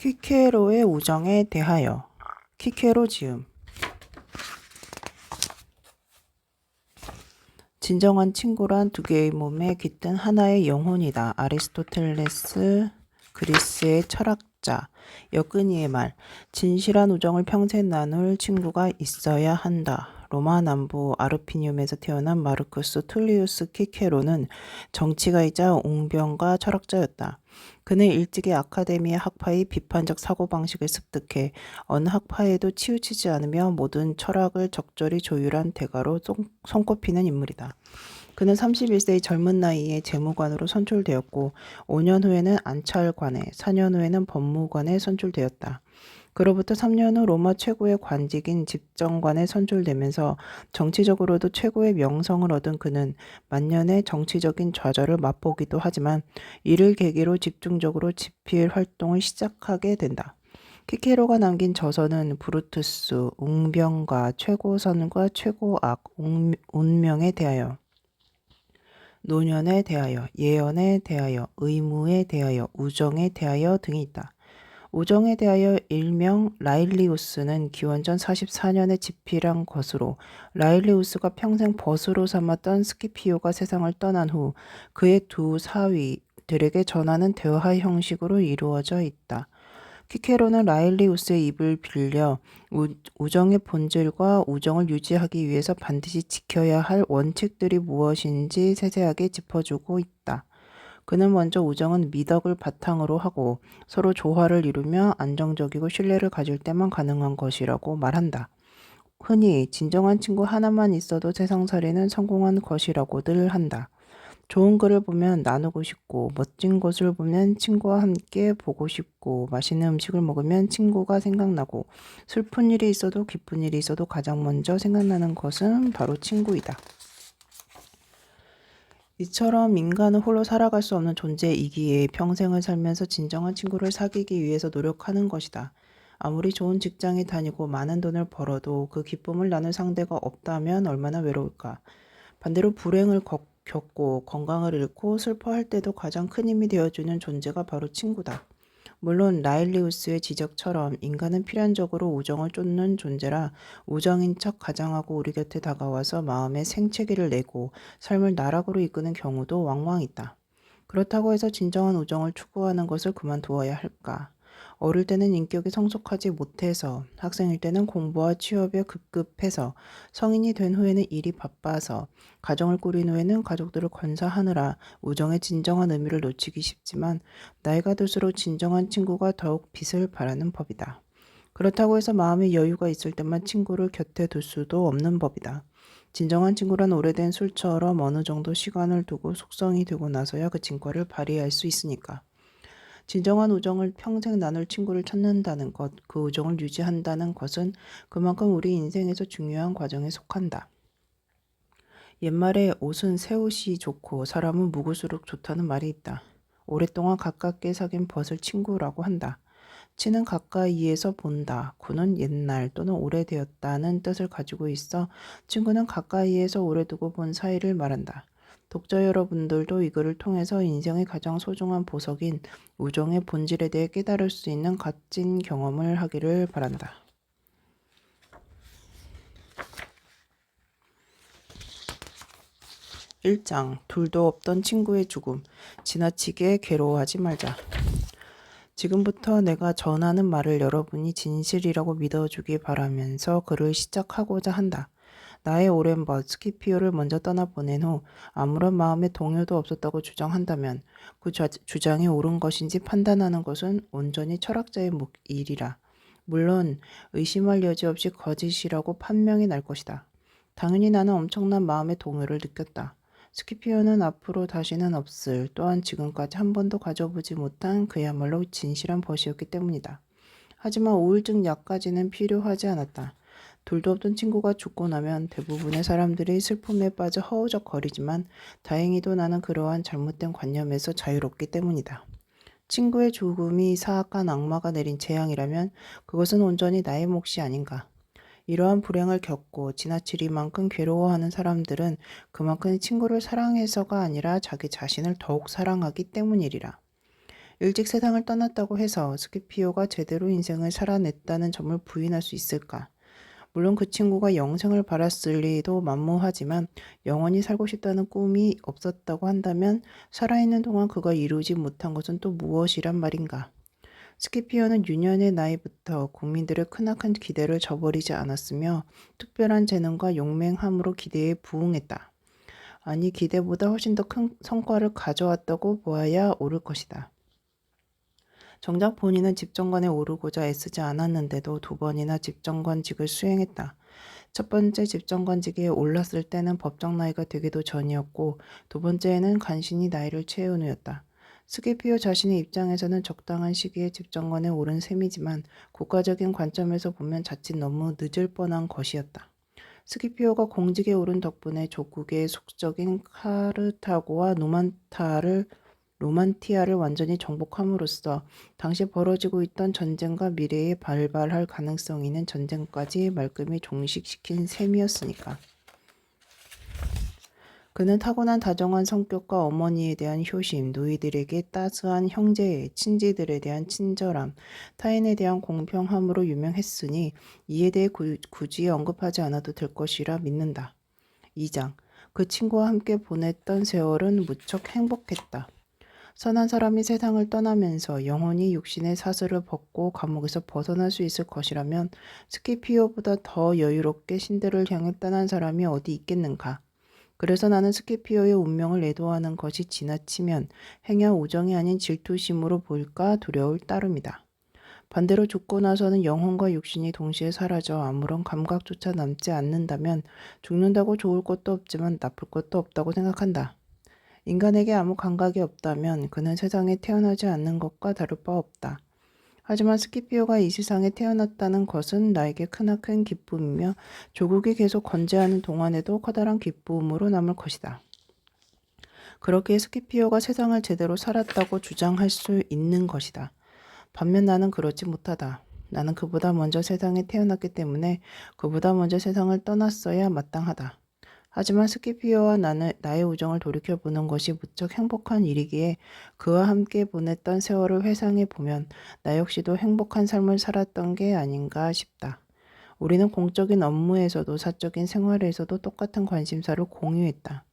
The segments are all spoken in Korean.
키케로의 우정에 대하여. 키케로 지음. 진정한 친구란 두 개의 몸에 깃든 하나의 영혼이다. 아리스토텔레스, 그리스의 철학자. 여근이의 말. 진실한 우정을 평생 나눌 친구가 있어야 한다. 로마 남부 아르피늄에서 태어난 마르쿠스 툴리우스 키케로는 정치가이자 웅변가 철학자였다. 그는 일찍이 아카데미의 학파의 비판적 사고방식을 습득해 어느 학파에도 치우치지 않으며 모든 철학을 적절히 조율한 대가로 손꼽히는 인물이다. 그는 31세의 젊은 나이에 재무관으로 선출되었고 5년 후에는 안찰관에, 4년 후에는 법무관에 선출되었다. 그로부터 3년 후 로마 최고의 관직인 집정관에 선출되면서 정치적으로도 최고의 명성을 얻은 그는 만년의 정치적인 좌절을 맛보기도 하지만 이를 계기로 집중적으로 집필 활동을 시작하게 된다. 키케로가 남긴 저서는 브루투스, 웅변가, 최고선과 최고악, 운명에 대하여, 노년에 대하여, 예언에 대하여, 의무에 대하여, 우정에 대하여 등이 있다. 우정에 대하여 일명 라일리우스는 기원전 44년에 집필한 것으로 라일리우스가 평생 벗으로 삼았던 스키피오가 세상을 떠난 후 그의 두 사위들에게 전하는 대화 형식으로 이루어져 있다. 키케로는 라일리우스의 입을 빌려 우정의 본질과 우정을 유지하기 위해서 반드시 지켜야 할 원칙들이 무엇인지 세세하게 짚어주고 있다. 그는 먼저 우정은 미덕을 바탕으로 하고 서로 조화를 이루며 안정적이고 신뢰를 가질 때만 가능한 것이라고 말한다. 흔히 진정한 친구 하나만 있어도 세상살이는 성공한 것이라고들 한다. 좋은 글을 보면 나누고 싶고 멋진 것을 보면 친구와 함께 보고 싶고 맛있는 음식을 먹으면 친구가 생각나고 슬픈 일이 있어도 기쁜 일이 있어도 가장 먼저 생각나는 것은 바로 친구이다. 이처럼 인간은 홀로 살아갈 수 없는 존재이기에 평생을 살면서 진정한 친구를 사귀기 위해서 노력하는 것이다. 아무리 좋은 직장에 다니고 많은 돈을 벌어도 그 기쁨을 나눌 상대가 없다면 얼마나 외로울까. 반대로 불행을 겪고 건강을 잃고 슬퍼할 때도 가장 큰 힘이 되어주는 존재가 바로 친구다. 물론 라일리우스의 지적처럼 인간은 필연적으로 우정을 쫓는 존재라 우정인 척 가장하고 우리 곁에 다가와서 마음의 생채기를 내고 삶을 나락으로 이끄는 경우도 왕왕 있다. 그렇다고 해서 진정한 우정을 추구하는 것을 그만두어야 할까? 어릴 때는 인격이 성숙하지 못해서, 학생일 때는 공부와 취업에 급급해서, 성인이 된 후에는 일이 바빠서, 가정을 꾸린 후에는 가족들을 건사하느라 우정의 진정한 의미를 놓치기 쉽지만 나이가 들수록 진정한 친구가 더욱 빛을 발하는 법이다. 그렇다고 해서 마음의 여유가 있을 때만 친구를 곁에 둘 수도 없는 법이다. 진정한 친구란 오래된 술처럼 어느 정도 시간을 두고 숙성이 되고 나서야 그 진가를 발휘할 수 있으니까. 진정한 우정을 평생 나눌 친구를 찾는다는 것, 그 우정을 유지한다는 것은 그만큼 우리 인생에서 중요한 과정에 속한다. 옛말에 옷은 새 옷이 좋고 사람은 묵을수록 좋다는 말이 있다. 오랫동안 가깝게 사귄 벗을 친구라고 한다. 치는 가까이에서 본다. 구는 옛날 또는 오래되었다는 뜻을 가지고 있어 친구는 가까이에서 오래 두고 본 사이를 말한다. 독자 여러분들도 이 글을 통해서 인생의 가장 소중한 보석인 우정의 본질에 대해 깨달을 수 있는 값진 경험을 하기를 바란다. 1장 둘도 없던 친구의 죽음. 지나치게 괴로워하지 말자. 지금부터 내가 전하는 말을 여러분이 진실이라고 믿어주기 바라면서 글을 시작하고자 한다. 나의 오랜 벗 스키피오를 먼저 떠나보낸 후 아무런 마음의 동요도 없었다고 주장한다면 그 주장이 옳은 것인지 판단하는 것은 온전히 철학자의 일이라. 물론 의심할 여지 없이 거짓이라고 판명이 날 것이다. 당연히 나는 엄청난 마음의 동요를 느꼈다. 스키피오는 앞으로 다시는 없을, 또한 지금까지 한 번도 가져보지 못한 그야말로 진실한 벗이었기 때문이다. 하지만 우울증 약까지는 필요하지 않았다. 둘도 없던 친구가 죽고 나면 대부분의 사람들이 슬픔에 빠져 허우적거리지만 다행히도 나는 그러한 잘못된 관념에서 자유롭기 때문이다. 친구의 죽음이 사악한 악마가 내린 재앙이라면 그것은 온전히 나의 몫이 아닌가. 이러한 불행을 겪고 지나치리만큼 괴로워하는 사람들은 그만큼 친구를 사랑해서가 아니라 자기 자신을 더욱 사랑하기 때문이리라. 일찍 세상을 떠났다고 해서 스키피오가 제대로 인생을 살아냈다는 점을 부인할 수 있을까? 물론 그 친구가 영생을 바랐을 리도 만무하지만 영원히 살고 싶다는 꿈이 없었다고 한다면 살아있는 동안 그가 이루지 못한 것은 또 무엇이란 말인가? 스키피어는 유년의 나이부터 국민들의 크나큰 기대를 저버리지 않았으며 특별한 재능과 용맹함으로 기대에 부응했다. 아니 기대보다 훨씬 더 큰 성과를 가져왔다고 보아야 옳을 것이다. 정작 본인은 집정관에 오르고자 애쓰지 않았는데도 2번이나 집정관직을 수행했다. 첫 번째 집정관직에 올랐을 때는 법정 나이가 되기도 전이었고 2번째에는 간신히 나이를 채운 후였다. 스키피오 자신의 입장에서는 적당한 시기에 집정관에 오른 셈이지만 국가적인 관점에서 보면 자칫 너무 늦을 뻔한 것이었다. 스키피오가 공직에 오른 덕분에 조국의 속적인 카르타고와 로만티아를 완전히 정복함으로써 당시 벌어지고 있던 전쟁과 미래에 발발할 가능성 있는 전쟁까지 말끔히 종식시킨 셈이었으니까. 그는 타고난 다정한 성격과 어머니에 대한 효심, 노이들에게 따스한 형제애, 친지들에 대한 친절함, 타인에 대한 공평함으로 유명했으니 이에 대해 굳이 언급하지 않아도 될 것이라 믿는다. 2장. 그 친구와 함께 보냈던 세월은 무척 행복했다. 선한 사람이 세상을 떠나면서 영원히 육신의 사슬을 벗고 감옥에서 벗어날 수 있을 것이라면 스키피오보다 더 여유롭게 신들을 향해 떠난 사람이 어디 있겠는가. 그래서 나는 스키피오의 운명을 애도하는 것이 지나치면 행여 우정이 아닌 질투심으로 보일까 두려울 따름이다. 반대로 죽고 나서는 영혼과 육신이 동시에 사라져 아무런 감각조차 남지 않는다면 죽는다고 좋을 것도 없지만 나쁠 것도 없다고 생각한다. 인간에게 아무 감각이 없다면 그는 세상에 태어나지 않는 것과 다를 바 없다. 하지만 스키피오가 이 세상에 태어났다는 것은 나에게 크나큰 기쁨이며 조국이 계속 건재하는 동안에도 커다란 기쁨으로 남을 것이다. 그렇게 스키피오가 세상을 제대로 살았다고 주장할 수 있는 것이다. 반면 나는 그렇지 못하다. 나는 그보다 먼저 세상에 태어났기 때문에 그보다 먼저 세상을 떠났어야 마땅하다. 하지만 스키피오와 나의 우정을 돌이켜보는 것이 무척 행복한 일이기에 그와 함께 보냈던 세월을 회상해보면 나 역시도 행복한 삶을 살았던 게 아닌가 싶다. 우리는 공적인 업무에서도 사적인 생활에서도 똑같은 관심사를 공유했다.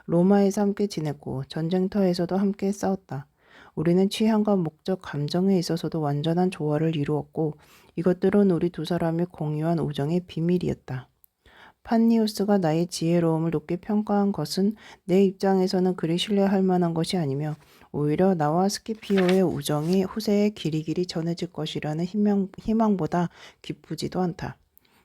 로마에서 함께 지냈고 전쟁터에서도 함께 싸웠다. 우리는 취향과 목적, 감정에 있어서도 완전한 조화를 이루었고 이것들은 우리 두 사람이 공유한 우정의 비밀이었다. 판니우스가 나의 지혜로움을 높게 평가한 것은 내 입장에서는 그리 신뢰할 만한 것이 아니며 오히려 나와 스키피오의 우정이 후세에 길이길이 전해질 것이라는 희망보다 기쁘지도 않다.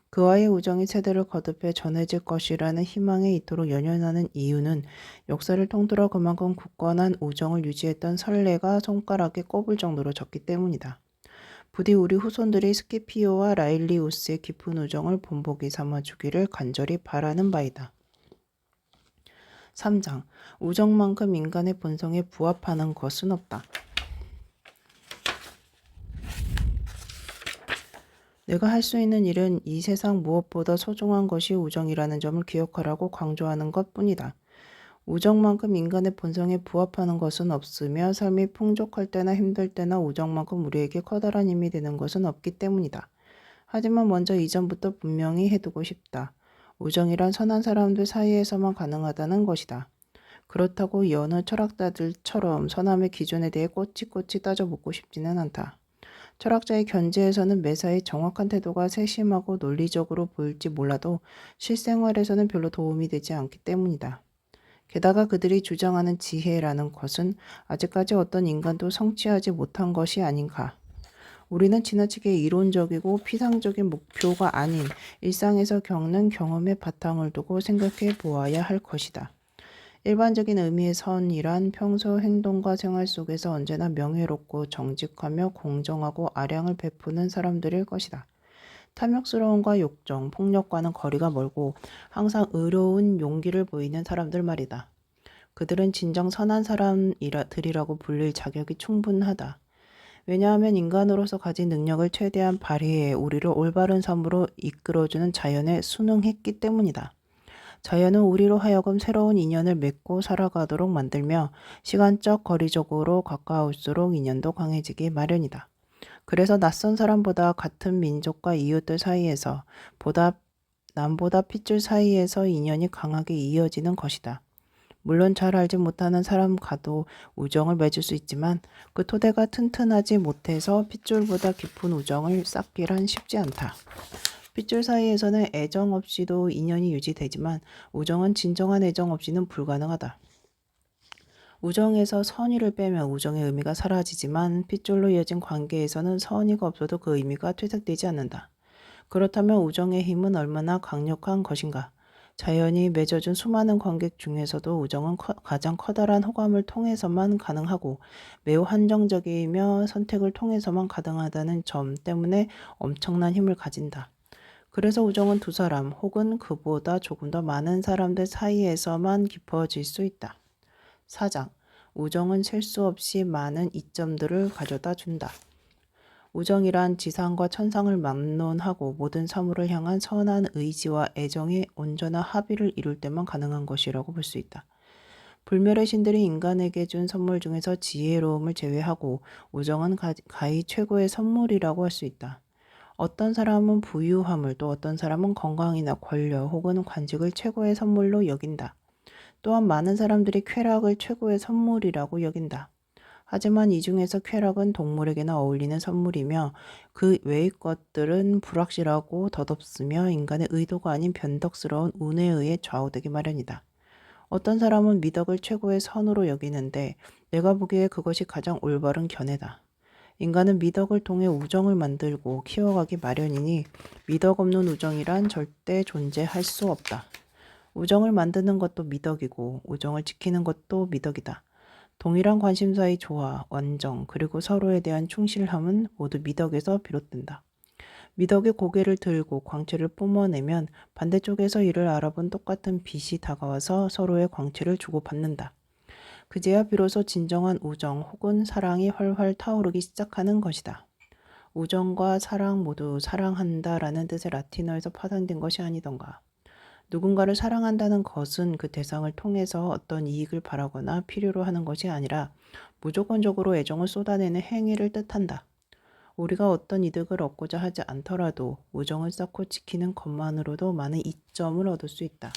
그와의 우정이 세대를 거듭해 전해질 것이라는 희망에 이토록 연연하는 이유는 역사를 통틀어 그만큼 굳건한 우정을 유지했던 선례가 손가락에 꼽을 정도로 적기 때문이다. 부디 우리 후손들이 스키피오와 라일리우스의 깊은 우정을 본보기 삼아주기를 간절히 바라는 바이다. 3장. 우정만큼 인간의 본성에 부합하는 것은 없다. 내가 할 수 있는 일은 이 세상 무엇보다 소중한 것이 우정이라는 점을 기억하라고 강조하는 것뿐이다. 우정만큼 인간의 본성에 부합하는 것은 없으며 삶이 풍족할 때나 힘들 때나 우정만큼 우리에게 커다란 힘이 되는 것은 없기 때문이다. 하지만 먼저 이전부터 분명히 해두고 싶다. 우정이란 선한 사람들 사이에서만 가능하다는 것이다. 그렇다고 여느 철학자들처럼 선함의 기준에 대해 꼬치꼬치 따져 묻고 싶지는 않다. 철학자의 견지에서는 매사에 정확한 태도가 세심하고 논리적으로 보일지 몰라도 실생활에서는 별로 도움이 되지 않기 때문이다. 게다가 그들이 주장하는 지혜라는 것은 아직까지 어떤 인간도 성취하지 못한 것이 아닌가. 우리는 지나치게 이론적이고 피상적인 목표가 아닌 일상에서 겪는 경험의 바탕을 두고 생각해 보아야 할 것이다. 일반적인 의미의 선이란 평소 행동과 생활 속에서 언제나 명예롭고 정직하며 공정하고 아량을 베푸는 사람들일 것이다. 탐욕스러움과 욕정, 폭력과는 거리가 멀고 항상 의로운 용기를 보이는 사람들 말이다. 그들은 진정 선한 사람들이라고 불릴 자격이 충분하다. 왜냐하면 인간으로서 가진 능력을 최대한 발휘해 우리를 올바른 삶으로 이끌어주는 자연에 순응했기 때문이다. 자연은 우리로 하여금 새로운 인연을 맺고 살아가도록 만들며 시간적 거리적으로 가까울수록 인연도 강해지기 마련이다. 그래서 낯선 사람보다 같은 민족과 이웃들 사이에서 남보다 핏줄 사이에서 인연이 강하게 이어지는 것이다. 물론 잘 알지 못하는 사람과도 우정을 맺을 수 있지만 그 토대가 튼튼하지 못해서 핏줄보다 깊은 우정을 쌓기란 쉽지 않다. 핏줄 사이에서는 애정 없이도 인연이 유지되지만 우정은 진정한 애정 없이는 불가능하다. 우정에서 선의를 빼면 우정의 의미가 사라지지만 핏줄로 이어진 관계에서는 선의가 없어도 그 의미가 퇴색되지 않는다. 그렇다면 우정의 힘은 얼마나 강력한 것인가? 자연이 맺어준 수많은 관객 중에서도 우정은 가장 커다란 호감을 통해서만 가능하고 매우 한정적이며 선택을 통해서만 가능하다는 점 때문에 엄청난 힘을 가진다. 그래서 우정은 두 사람 혹은 그보다 조금 더 많은 사람들 사이에서만 깊어질 수 있다. 4장. 우정은 셀 수 없이 많은 이점들을 가져다 준다. 우정이란 지상과 천상을 막론하고 모든 사물을 향한 선한 의지와 애정의 온전한 합의를 이룰 때만 가능한 것이라고 볼 수 있다. 불멸의 신들이 인간에게 준 선물 중에서 지혜로움을 제외하고 우정은 가히 최고의 선물이라고 할 수 있다. 어떤 사람은 부유함을 또 어떤 사람은 건강이나 권력 혹은 관직을 최고의 선물로 여긴다. 또한 많은 사람들이 쾌락을 최고의 선물이라고 여긴다. 하지만 이 중에서 쾌락은 동물에게나 어울리는 선물이며 그 외의 것들은 불확실하고 덧없으며 인간의 의도가 아닌 변덕스러운 운에 의해 좌우되기 마련이다. 어떤 사람은 미덕을 최고의 선으로 여기는데 내가 보기에 그것이 가장 올바른 견해다. 인간은 미덕을 통해 우정을 만들고 키워가기 마련이니 미덕 없는 우정이란 절대 존재할 수 없다. 우정을 만드는 것도 미덕이고 우정을 지키는 것도 미덕이다. 동일한 관심사의 조화, 완정, 그리고 서로에 대한 충실함은 모두 미덕에서 비롯된다. 미덕의 고개를 들고 광채를 뿜어내면 반대쪽에서 이를 알아본 똑같은 빛이 다가와서 서로의 광채를 주고받는다. 그제야 비로소 진정한 우정 혹은 사랑이 활활 타오르기 시작하는 것이다. 우정과 사랑 모두 사랑한다라는 뜻의 라틴어에서 파생된 것이 아니던가. 누군가를 사랑한다는 것은 그 대상을 통해서 어떤 이익을 바라거나 필요로 하는 것이 아니라 무조건적으로 애정을 쏟아내는 행위를 뜻한다. 우리가 어떤 이득을 얻고자 하지 않더라도 우정을 쌓고 지키는 것만으로도 많은 이점을 얻을 수 있다.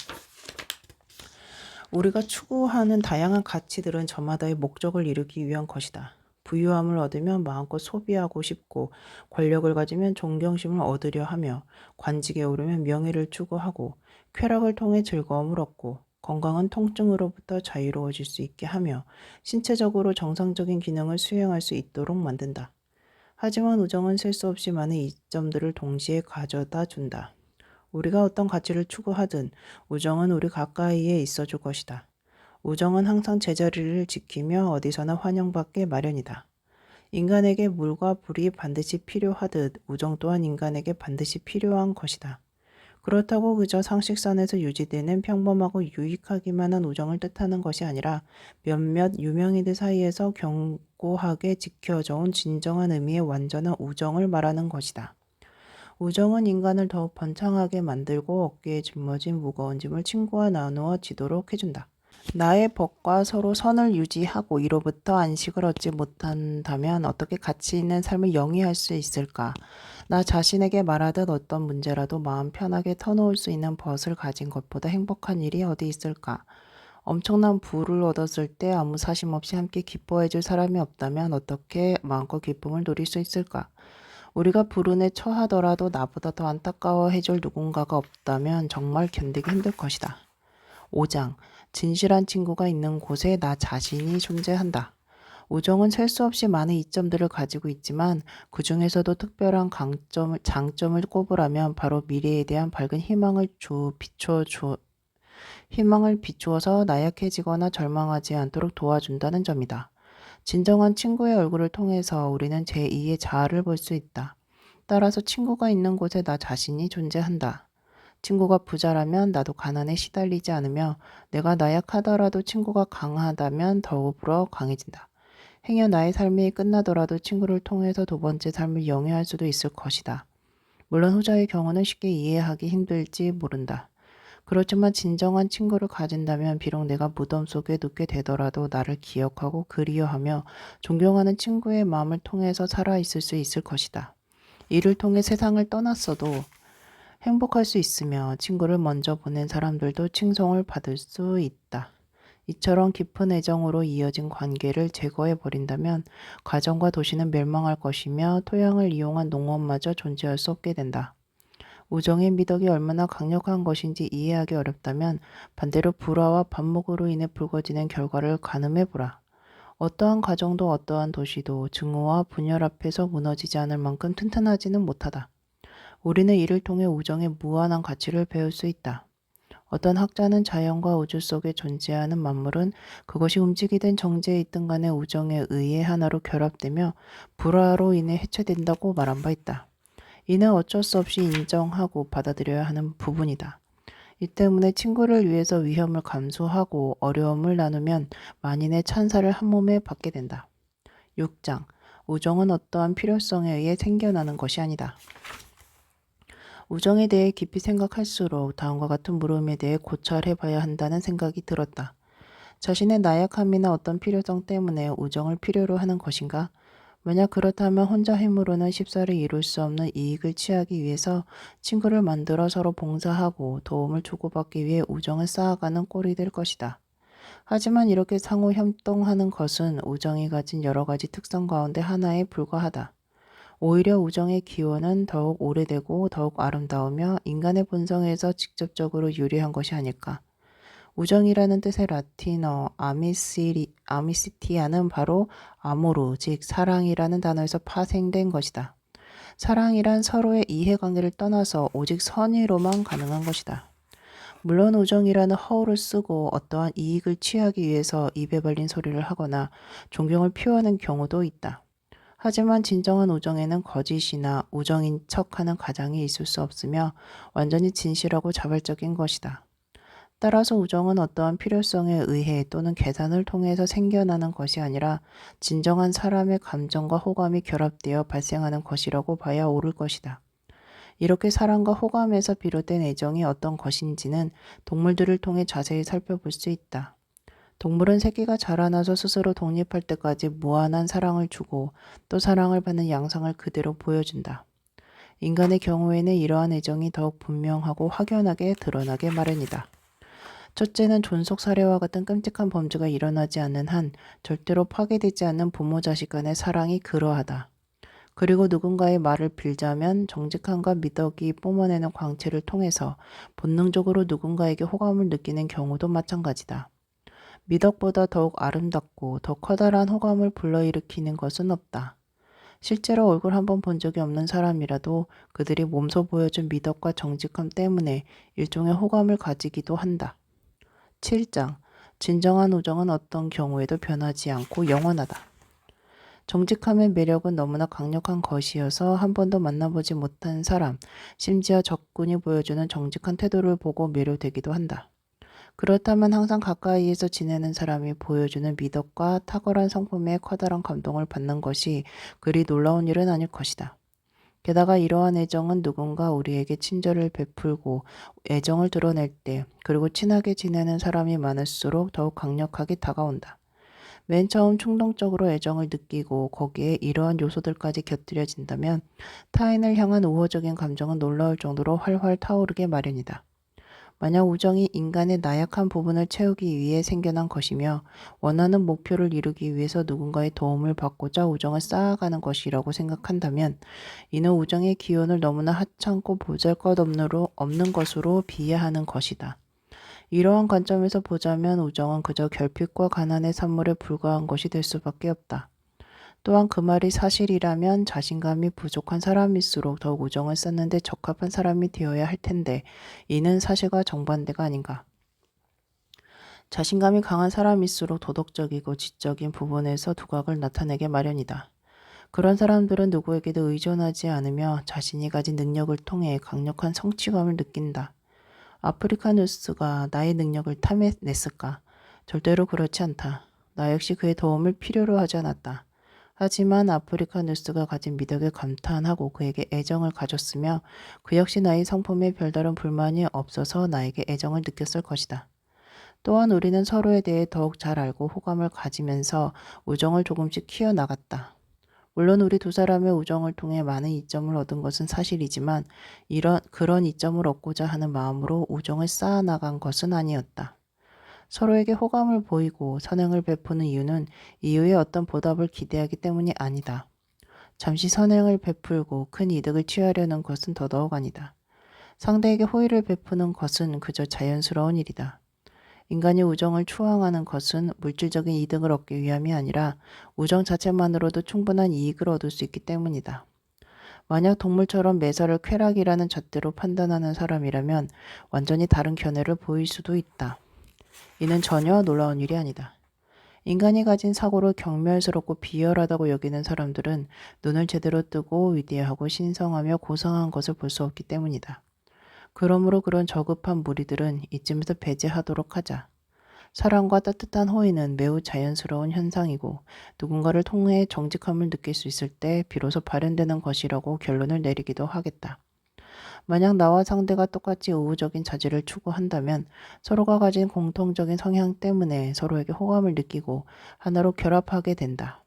우리가 추구하는 다양한 가치들은 저마다의 목적을 이루기 위한 것이다. 부유함을 얻으면 마음껏 소비하고 싶고 권력을 가지면 존경심을 얻으려 하며 관직에 오르면 명예를 추구하고 쾌락을 통해 즐거움을 얻고 건강한 통증으로부터 자유로워질 수 있게 하며 신체적으로 정상적인 기능을 수행할 수 있도록 만든다. 하지만 우정은 셀 수 없이 많은 이점들을 동시에 가져다 준다. 우리가 어떤 가치를 추구하든 우정은 우리 가까이에 있어줄 것이다. 우정은 항상 제자리를 지키며 어디서나 환영받게 마련이다. 인간에게 물과 불이 반드시 필요하듯 우정 또한 인간에게 반드시 필요한 것이다. 그렇다고 그저 상식선에서 유지되는 평범하고 유익하기만 한 우정을 뜻하는 것이 아니라 몇몇 유명인들 사이에서 견고하게 지켜져온 진정한 의미의 완전한 우정을 말하는 것이다. 우정은 인간을 더욱 번창하게 만들고 어깨에 짊어진 무거운 짐을 친구와 나누어 지도록 해준다. 나의 법과 서로 선을 유지하고 이로부터 안식을 얻지 못한다면 어떻게 가치 있는 삶을 영위할 수 있을까? 나 자신에게 말하듯 어떤 문제라도 마음 편하게 터놓을 수 있는 벗을 가진 것보다 행복한 일이 어디 있을까? 엄청난 부를 얻었을 때 아무 사심 없이 함께 기뻐해줄 사람이 없다면 어떻게 마음껏 기쁨을 누릴 수 있을까? 우리가 불운에 처하더라도 나보다 더 안타까워해줄 누군가가 없다면 정말 견디기 힘들 것이다. 5장. 진실한 친구가 있는 곳에 나 자신이 존재한다. 우정은 셀 수 없이 많은 이점들을 가지고 있지만 그 중에서도 특별한 장점을 꼽으라면 바로 미래에 대한 밝은 희망을 비추어서 나약해지거나 절망하지 않도록 도와준다는 점이다. 진정한 친구의 얼굴을 통해서 우리는 제2의 자아를 볼 수 있다. 따라서 친구가 있는 곳에 나 자신이 존재한다. 친구가 부자라면 나도 가난에 시달리지 않으며 내가 나약하더라도 친구가 강하다면 더불어 강해진다. 행여 나의 삶이 끝나더라도 친구를 통해서 두 번째 삶을 영위할 수도 있을 것이다. 물론 후자의 경우는 쉽게 이해하기 힘들지 모른다. 그렇지만 진정한 친구를 가진다면 비록 내가 무덤 속에 눕게 되더라도 나를 기억하고 그리워하며 존경하는 친구의 마음을 통해서 살아있을 수 있을 것이다. 이를 통해 세상을 떠났어도 행복할 수 있으며 친구를 먼저 보낸 사람들도 칭송을 받을 수 있다. 이처럼 깊은 애정으로 이어진 관계를 제거해 버린다면 가정과 도시는 멸망할 것이며 토양을 이용한 농업마저 존재할 수 없게 된다. 우정의 미덕이 얼마나 강력한 것인지 이해하기 어렵다면 반대로 불화와 반목으로 인해 불거지는 결과를 가늠해 보라. 어떠한 가정도 어떠한 도시도 증오와 분열 앞에서 무너지지 않을 만큼 튼튼하지는 못하다. 우리는 이를 통해 우정의 무한한 가치를 배울 수 있다. 어떤 학자는 자연과 우주 속에 존재하는 만물은 그것이 움직이든 정지해 있든 간에 우정에 의해 하나로 결합되며 불화로 인해 해체된다고 말한 바 있다. 이는 어쩔 수 없이 인정하고 받아들여야 하는 부분이다. 이 때문에 친구를 위해서 위험을 감수하고 어려움을 나누면 만인의 찬사를 한 몸에 받게 된다. 6장. 우정은 어떠한 필요성에 의해 생겨나는 것이 아니다. 우정에 대해 깊이 생각할수록 다음과 같은 물음에 대해 고찰해봐야 한다는 생각이 들었다. 자신의 나약함이나 어떤 필요성 때문에 우정을 필요로 하는 것인가? 만약 그렇다면 혼자 힘으로는 쉽사리 이룰 수 없는 이익을 취하기 위해서 친구를 만들어 서로 봉사하고 도움을 주고받기 위해 우정을 쌓아가는 꼴이 될 것이다. 하지만 이렇게 상호 협동하는 것은 우정이 가진 여러 가지 특성 가운데 하나에 불과하다. 오히려 우정의 기원은 더욱 오래되고 더욱 아름다우며 인간의 본성에서 직접적으로 유래한 것이 아닐까. 우정이라는 뜻의 라틴어 아미시티아는 바로 아모르, 즉 사랑이라는 단어에서 파생된 것이다. 사랑이란 서로의 이해관계를 떠나서 오직 선의로만 가능한 것이다. 물론 우정이라는 허울을 쓰고 어떠한 이익을 취하기 위해서 입에 발린 소리를 하거나 존경을 표하는 경우도 있다. 하지만 진정한 우정에는 거짓이나 우정인 척하는 가장이 있을 수 없으며 완전히 진실하고 자발적인 것이다. 따라서 우정은 어떠한 필요성에 의해 또는 계산을 통해서 생겨나는 것이 아니라 진정한 사람의 감정과 호감이 결합되어 발생하는 것이라고 봐야 옳을 것이다. 이렇게 사랑과 호감에서 비롯된 애정이 어떤 것인지는 동물들을 통해 자세히 살펴볼 수 있다. 동물은 새끼가 자라나서 스스로 독립할 때까지 무한한 사랑을 주고 또 사랑을 받는 양상을 그대로 보여준다. 인간의 경우에는 이러한 애정이 더욱 분명하고 확연하게 드러나게 마련이다. 첫째는 존속 살해와 같은 끔찍한 범죄가 일어나지 않는 한 절대로 파괴되지 않는 부모 자식 간의 사랑이 그러하다. 그리고 누군가의 말을 빌자면 정직함과 미덕이 뿜어내는 광채를 통해서 본능적으로 누군가에게 호감을 느끼는 경우도 마찬가지다. 미덕보다 더욱 아름답고 더 커다란 호감을 불러일으키는 것은 없다. 실제로 얼굴 한번 본 적이 없는 사람이라도 그들이 몸소 보여준 미덕과 정직함 때문에 일종의 호감을 가지기도 한다. 7장. 진정한 우정은 어떤 경우에도 변하지 않고 영원하다. 정직함의 매력은 너무나 강력한 것이어서 한 번도 만나보지 못한 사람, 심지어 적군이 보여주는 정직한 태도를 보고 매료되기도 한다. 그렇다면 항상 가까이에서 지내는 사람이 보여주는 미덕과 탁월한 성품에 커다란 감동을 받는 것이 그리 놀라운 일은 아닐 것이다. 게다가 이러한 애정은 누군가 우리에게 친절을 베풀고 애정을 드러낼 때 그리고 친하게 지내는 사람이 많을수록 더욱 강력하게 다가온다. 맨 처음 충동적으로 애정을 느끼고 거기에 이러한 요소들까지 곁들여진다면 타인을 향한 우호적인 감정은 놀라울 정도로 활활 타오르게 마련이다. 만약 우정이 인간의 나약한 부분을 채우기 위해 생겨난 것이며 원하는 목표를 이루기 위해서 누군가의 도움을 받고자 우정을 쌓아가는 것이라고 생각한다면 이는 우정의 기원을 너무나 하찮고 보잘것없는 것으로 비하하는 것이다. 이러한 관점에서 보자면 우정은 그저 결핍과 가난의 산물에 불과한 것이 될 수밖에 없다. 또한 그 말이 사실이라면 자신감이 부족한 사람일수록 더욱 우정을 쌓는 데 적합한 사람이 되어야 할 텐데 이는 사실과 정반대가 아닌가. 자신감이 강한 사람일수록 도덕적이고 지적인 부분에서 두각을 나타내게 마련이다. 그런 사람들은 누구에게도 의존하지 않으며 자신이 가진 능력을 통해 강력한 성취감을 느낀다. 아프리카 누스가 나의 능력을 탐해냈을까? 절대로 그렇지 않다. 나 역시 그의 도움을 필요로 하지 않았다. 하지만 아프리카 누스가 가진 미덕에 감탄하고 그에게 애정을 가졌으며 그 역시 나의 성품에 별다른 불만이 없어서 나에게 애정을 느꼈을 것이다. 또한 우리는 서로에 대해 더욱 잘 알고 호감을 가지면서 우정을 조금씩 키워나갔다. 물론 우리 두 사람의 우정을 통해 많은 이점을 얻은 것은 사실이지만 그런 이점을 얻고자 하는 마음으로 우정을 쌓아나간 것은 아니었다. 서로에게 호감을 보이고 선행을 베푸는 이유는 이후에 어떤 보답을 기대하기 때문이 아니다. 잠시 선행을 베풀고 큰 이득을 취하려는 것은 더더욱 아니다. 상대에게 호의를 베푸는 것은 그저 자연스러운 일이다. 인간이 우정을 추앙하는 것은 물질적인 이득을 얻기 위함이 아니라 우정 자체만으로도 충분한 이익을 얻을 수 있기 때문이다. 만약 동물처럼 매사를 쾌락이라는 잣대로 판단하는 사람이라면 완전히 다른 견해를 보일 수도 있다. 이는 전혀 놀라운 일이 아니다. 인간이 가진 사고를 경멸스럽고 비열하다고 여기는 사람들은 눈을 제대로 뜨고 위대하고 신성하며 고상한 것을 볼 수 없기 때문이다. 그러므로 그런 저급한 무리들은 이쯤에서 배제하도록 하자. 사랑과 따뜻한 호의는 매우 자연스러운 현상이고 누군가를 통해 정직함을 느낄 수 있을 때 비로소 발현되는 것이라고 결론을 내리기도 하겠다. 만약 나와 상대가 똑같이 우호적인 자질을 추구한다면 서로가 가진 공통적인 성향 때문에 서로에게 호감을 느끼고 하나로 결합하게 된다.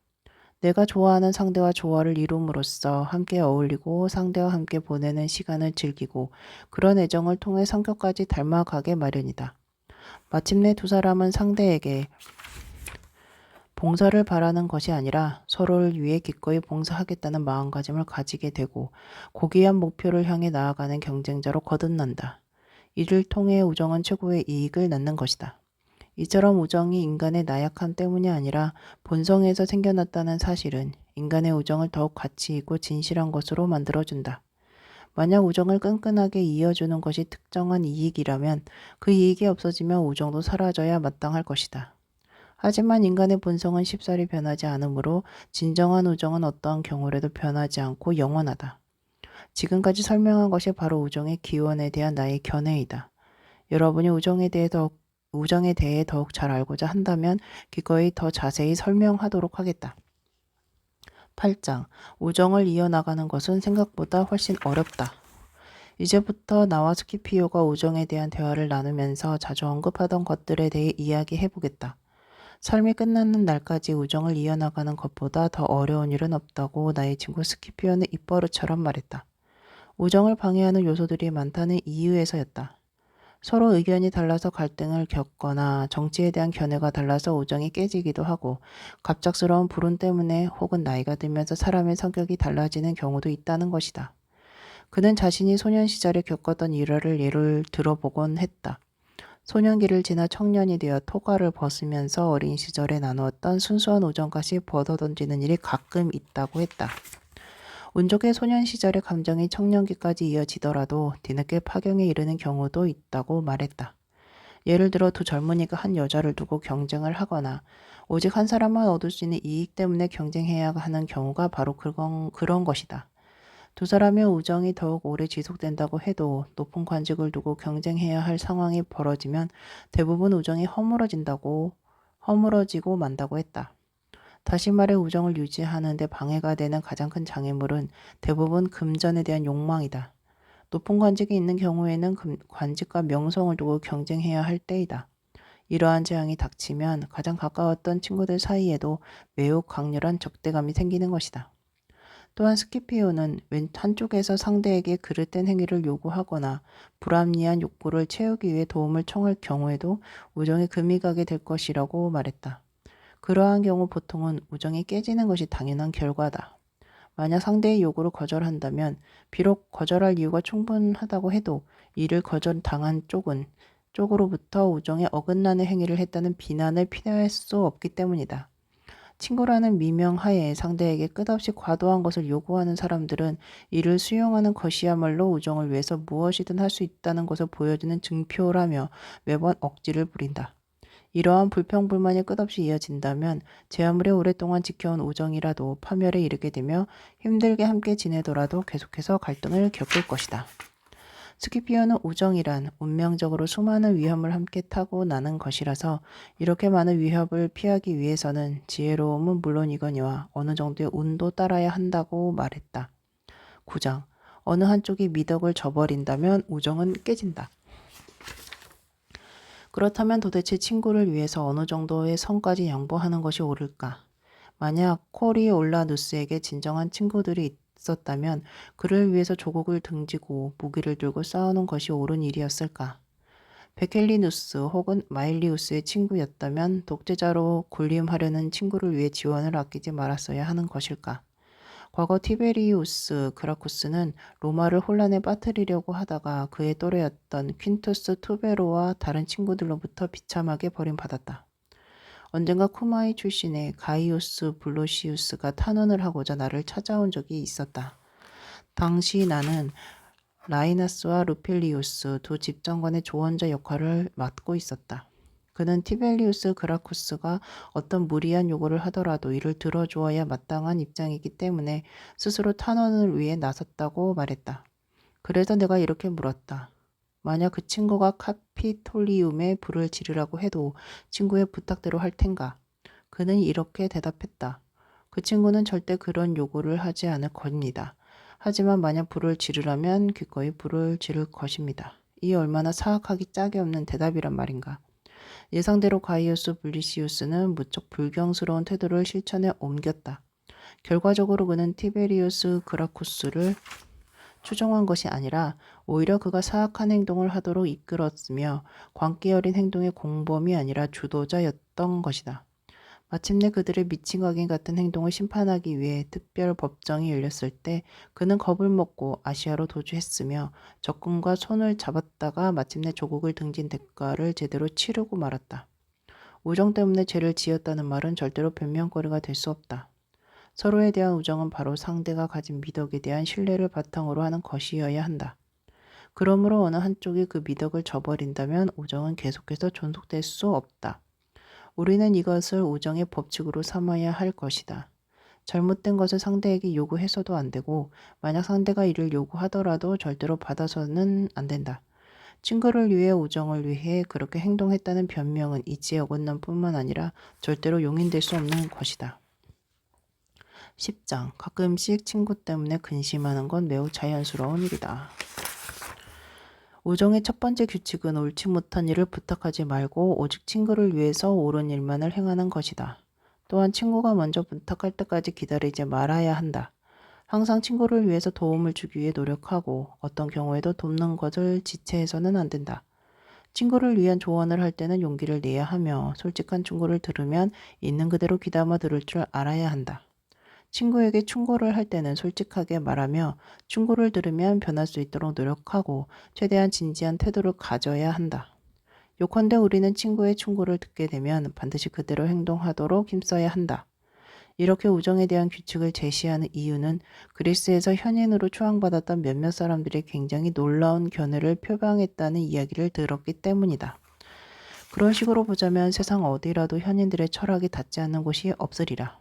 내가 좋아하는 상대와 조화를 이룸으로써 함께 어울리고 상대와 함께 보내는 시간을 즐기고 그런 애정을 통해 성격까지 닮아가게 마련이다. 마침내 두 사람은 상대에게 봉사를 바라는 것이 아니라 서로를 위해 기꺼이 봉사하겠다는 마음가짐을 가지게 되고 고귀한 목표를 향해 나아가는 경쟁자로 거듭난다. 이를 통해 우정은 최고의 이익을 낳는 것이다. 이처럼 우정이 인간의 나약함 때문이 아니라 본성에서 생겨났다는 사실은 인간의 우정을 더욱 가치 있고 진실한 것으로 만들어준다. 만약 우정을 끈끈하게 이어주는 것이 특정한 이익이라면 그 이익이 없어지면 우정도 사라져야 마땅할 것이다. 하지만 인간의 본성은 쉽사리 변하지 않으므로 진정한 우정은 어떠한 경우라도 변하지 않고 영원하다. 지금까지 설명한 것이 바로 우정의 기원에 대한 나의 견해이다. 여러분이 우정에 대해 더욱 잘 알고자 한다면 기꺼이 더 자세히 설명하도록 하겠다. 8장. 우정을 이어나가는 것은 생각보다 훨씬 어렵다. 이제부터 나와 스키피오가 우정에 대한 대화를 나누면서 자주 언급하던 것들에 대해 이야기해보겠다. 삶이 끝나는 날까지 우정을 이어나가는 것보다 더 어려운 일은 없다고 나의 친구 스키피오는 입버릇처럼 말했다. 우정을 방해하는 요소들이 많다는 이유에서였다. 서로 의견이 달라서 갈등을 겪거나 정치에 대한 견해가 달라서 우정이 깨지기도 하고 갑작스러운 불운 때문에 혹은 나이가 들면서 사람의 성격이 달라지는 경우도 있다는 것이다. 그는 자신이 소년 시절에 겪었던 일화를 예를 들어보곤 했다. 소년기를 지나 청년이 되어 토가를 벗으면서 어린 시절에 나누었던 순수한 우정까지 벗어던지는 일이 가끔 있다고 했다. 운 좋게 소년 시절의 감정이 청년기까지 이어지더라도 뒤늦게 파경에 이르는 경우도 있다고 말했다. 예를 들어 두 젊은이가 한 여자를 두고 경쟁을 하거나 오직 한 사람만 얻을 수 있는 이익 때문에 경쟁해야 하는 경우가 바로 그런 것이다. 두 사람의 우정이 더욱 오래 지속된다고 해도 높은 관직을 두고 경쟁해야 할 상황이 벌어지면 대부분 우정이 허물어지고 만다고 했다. 다시 말해 우정을 유지하는 데 방해가 되는 가장 큰 장애물은 대부분 금전에 대한 욕망이다. 높은 관직이 있는 경우에는 관직과 명성을 두고 경쟁해야 할 때이다. 이러한 재앙이 닥치면 가장 가까웠던 친구들 사이에도 매우 강렬한 적대감이 생기는 것이다. 또한 스키피오는 한쪽에서 상대에게 그릇된 행위를 요구하거나 불합리한 욕구를 채우기 위해 도움을 청할 경우에도 우정에 금이 가게 될 것이라고 말했다. 그러한 경우 보통은 우정이 깨지는 것이 당연한 결과다. 만약 상대의 요구를 거절한다면 비록 거절할 이유가 충분하다고 해도 이를 거절당한 쪽으로부터 우정에 어긋나는 행위를 했다는 비난을 피할 수 없기 때문이다. 친구라는 미명 하에 상대에게 끝없이 과도한 것을 요구하는 사람들은 이를 수용하는 것이야말로 우정을 위해서 무엇이든 할 수 있다는 것을 보여주는 증표라며 매번 억지를 부린다. 이러한 불평불만이 끝없이 이어진다면 제 아무리 오랫동안 지켜온 우정이라도 파멸에 이르게 되며 힘들게 함께 지내더라도 계속해서 갈등을 겪을 것이다. 스키피오는 우정이란 운명적으로 수많은 위험을 함께 타고 나는 것이라서 이렇게 많은 위협을 피하기 위해서는 지혜로움은 물론이거니와 어느 정도의 운도 따라야 한다고 말했다. 9장. 어느 한쪽이 미덕을 저버린다면 우정은 깨진다. 그렇다면 도대체 친구를 위해서 어느 정도의 선까지 양보하는 것이 옳을까? 만약 코리올라누스에게 진정한 친구들이 있었다면 그를 위해서 조국을 등지고 무기를 들고 싸우는 것이 옳은 일이었을까? 베켈리누스 혹은 마일리우스의 친구였다면 독재자로 군림하려는 친구를 위해 지원을 아끼지 말았어야 하는 것일까? 과거 티베리우스 그라쿠스는 로마를 혼란에 빠뜨리려고 하다가 그의 또래였던 퀸투스 투베로와 다른 친구들로부터 비참하게 버림받았다. 언젠가 쿠마이 출신의 가이우스 블로시우스가 탄원을 하고자 나를 찾아온 적이 있었다. 당시 나는 라이나스와 루필리우스 두 집정관의 조언자 역할을 맡고 있었다. 그는 티벨리우스 그라쿠스가 어떤 무리한 요구를 하더라도 이를 들어주어야 마땅한 입장이기 때문에 스스로 탄원을 위해 나섰다고 말했다. 그래서 내가 이렇게 물었다. 만약 그 친구가 카피톨리움에 불을 지르라고 해도 친구의 부탁대로 할 텐가? 그는 이렇게 대답했다. 그 친구는 절대 그런 요구를 하지 않을 겁니다. 하지만 만약 불을 지르라면 기꺼이 불을 지를 것입니다. 이 얼마나 사악하기 짝이 없는 대답이란 말인가. 예상대로 가이우스 블리시우스는 무척 불경스러운 태도를 실천에 옮겼다. 결과적으로 그는 티베리우스 그라쿠스를 추종한 것이 아니라 오히려 그가 사악한 행동을 하도록 이끌었으며 광기 어린 행동의 공범이 아니라 주도자였던 것이다. 마침내 그들의 미친각인 같은 행동을 심판하기 위해 특별 법정이 열렸을 때 그는 겁을 먹고 아시아로 도주했으며 적군과 손을 잡았다가 마침내 조국을 등진 대가를 제대로 치르고 말았다. 우정 때문에 죄를 지었다는 말은 절대로 변명거리가 될 수 없다. 서로에 대한 우정은 바로 상대가 가진 미덕에 대한 신뢰를 바탕으로 하는 것이어야 한다. 그러므로 어느 한쪽이 그 미덕을 저버린다면 우정은 계속해서 존속될 수 없다. 우리는 이것을 우정의 법칙으로 삼아야 할 것이다. 잘못된 것을 상대에게 요구해서도 안 되고 만약 상대가 이를 요구하더라도 절대로 받아서는 안 된다. 친구를 위해 우정을 위해 그렇게 행동했다는 변명은 이치에 어긋난 뿐만 아니라 절대로 용인될 수 없는 것이다. 10장. 가끔씩 친구 때문에 근심하는 건 매우 자연스러운 일이다. 우정의 첫 번째 규칙은 옳지 못한 일을 부탁하지 말고 오직 친구를 위해서 옳은 일만을 행하는 것이다. 또한 친구가 먼저 부탁할 때까지 기다리지 말아야 한다. 항상 친구를 위해서 도움을 주기 위해 노력하고 어떤 경우에도 돕는 것을 지체해서는 안 된다. 친구를 위한 조언을 할 때는 용기를 내야 하며 솔직한 충고를 들으면 있는 그대로 귀담아 들을 줄 알아야 한다. 친구에게 충고를 할 때는 솔직하게 말하며 충고를 들으면 변할 수 있도록 노력하고 최대한 진지한 태도를 가져야 한다. 요컨대 우리는 친구의 충고를 듣게 되면 반드시 그대로 행동하도록 힘써야 한다. 이렇게 우정에 대한 규칙을 제시하는 이유는 그리스에서 현인으로 추앙받았던 몇몇 사람들이 굉장히 놀라운 견해를 표방했다는 이야기를 들었기 때문이다. 그런 식으로 보자면 세상 어디라도 현인들의 철학이 닿지 않는 곳이 없으리라.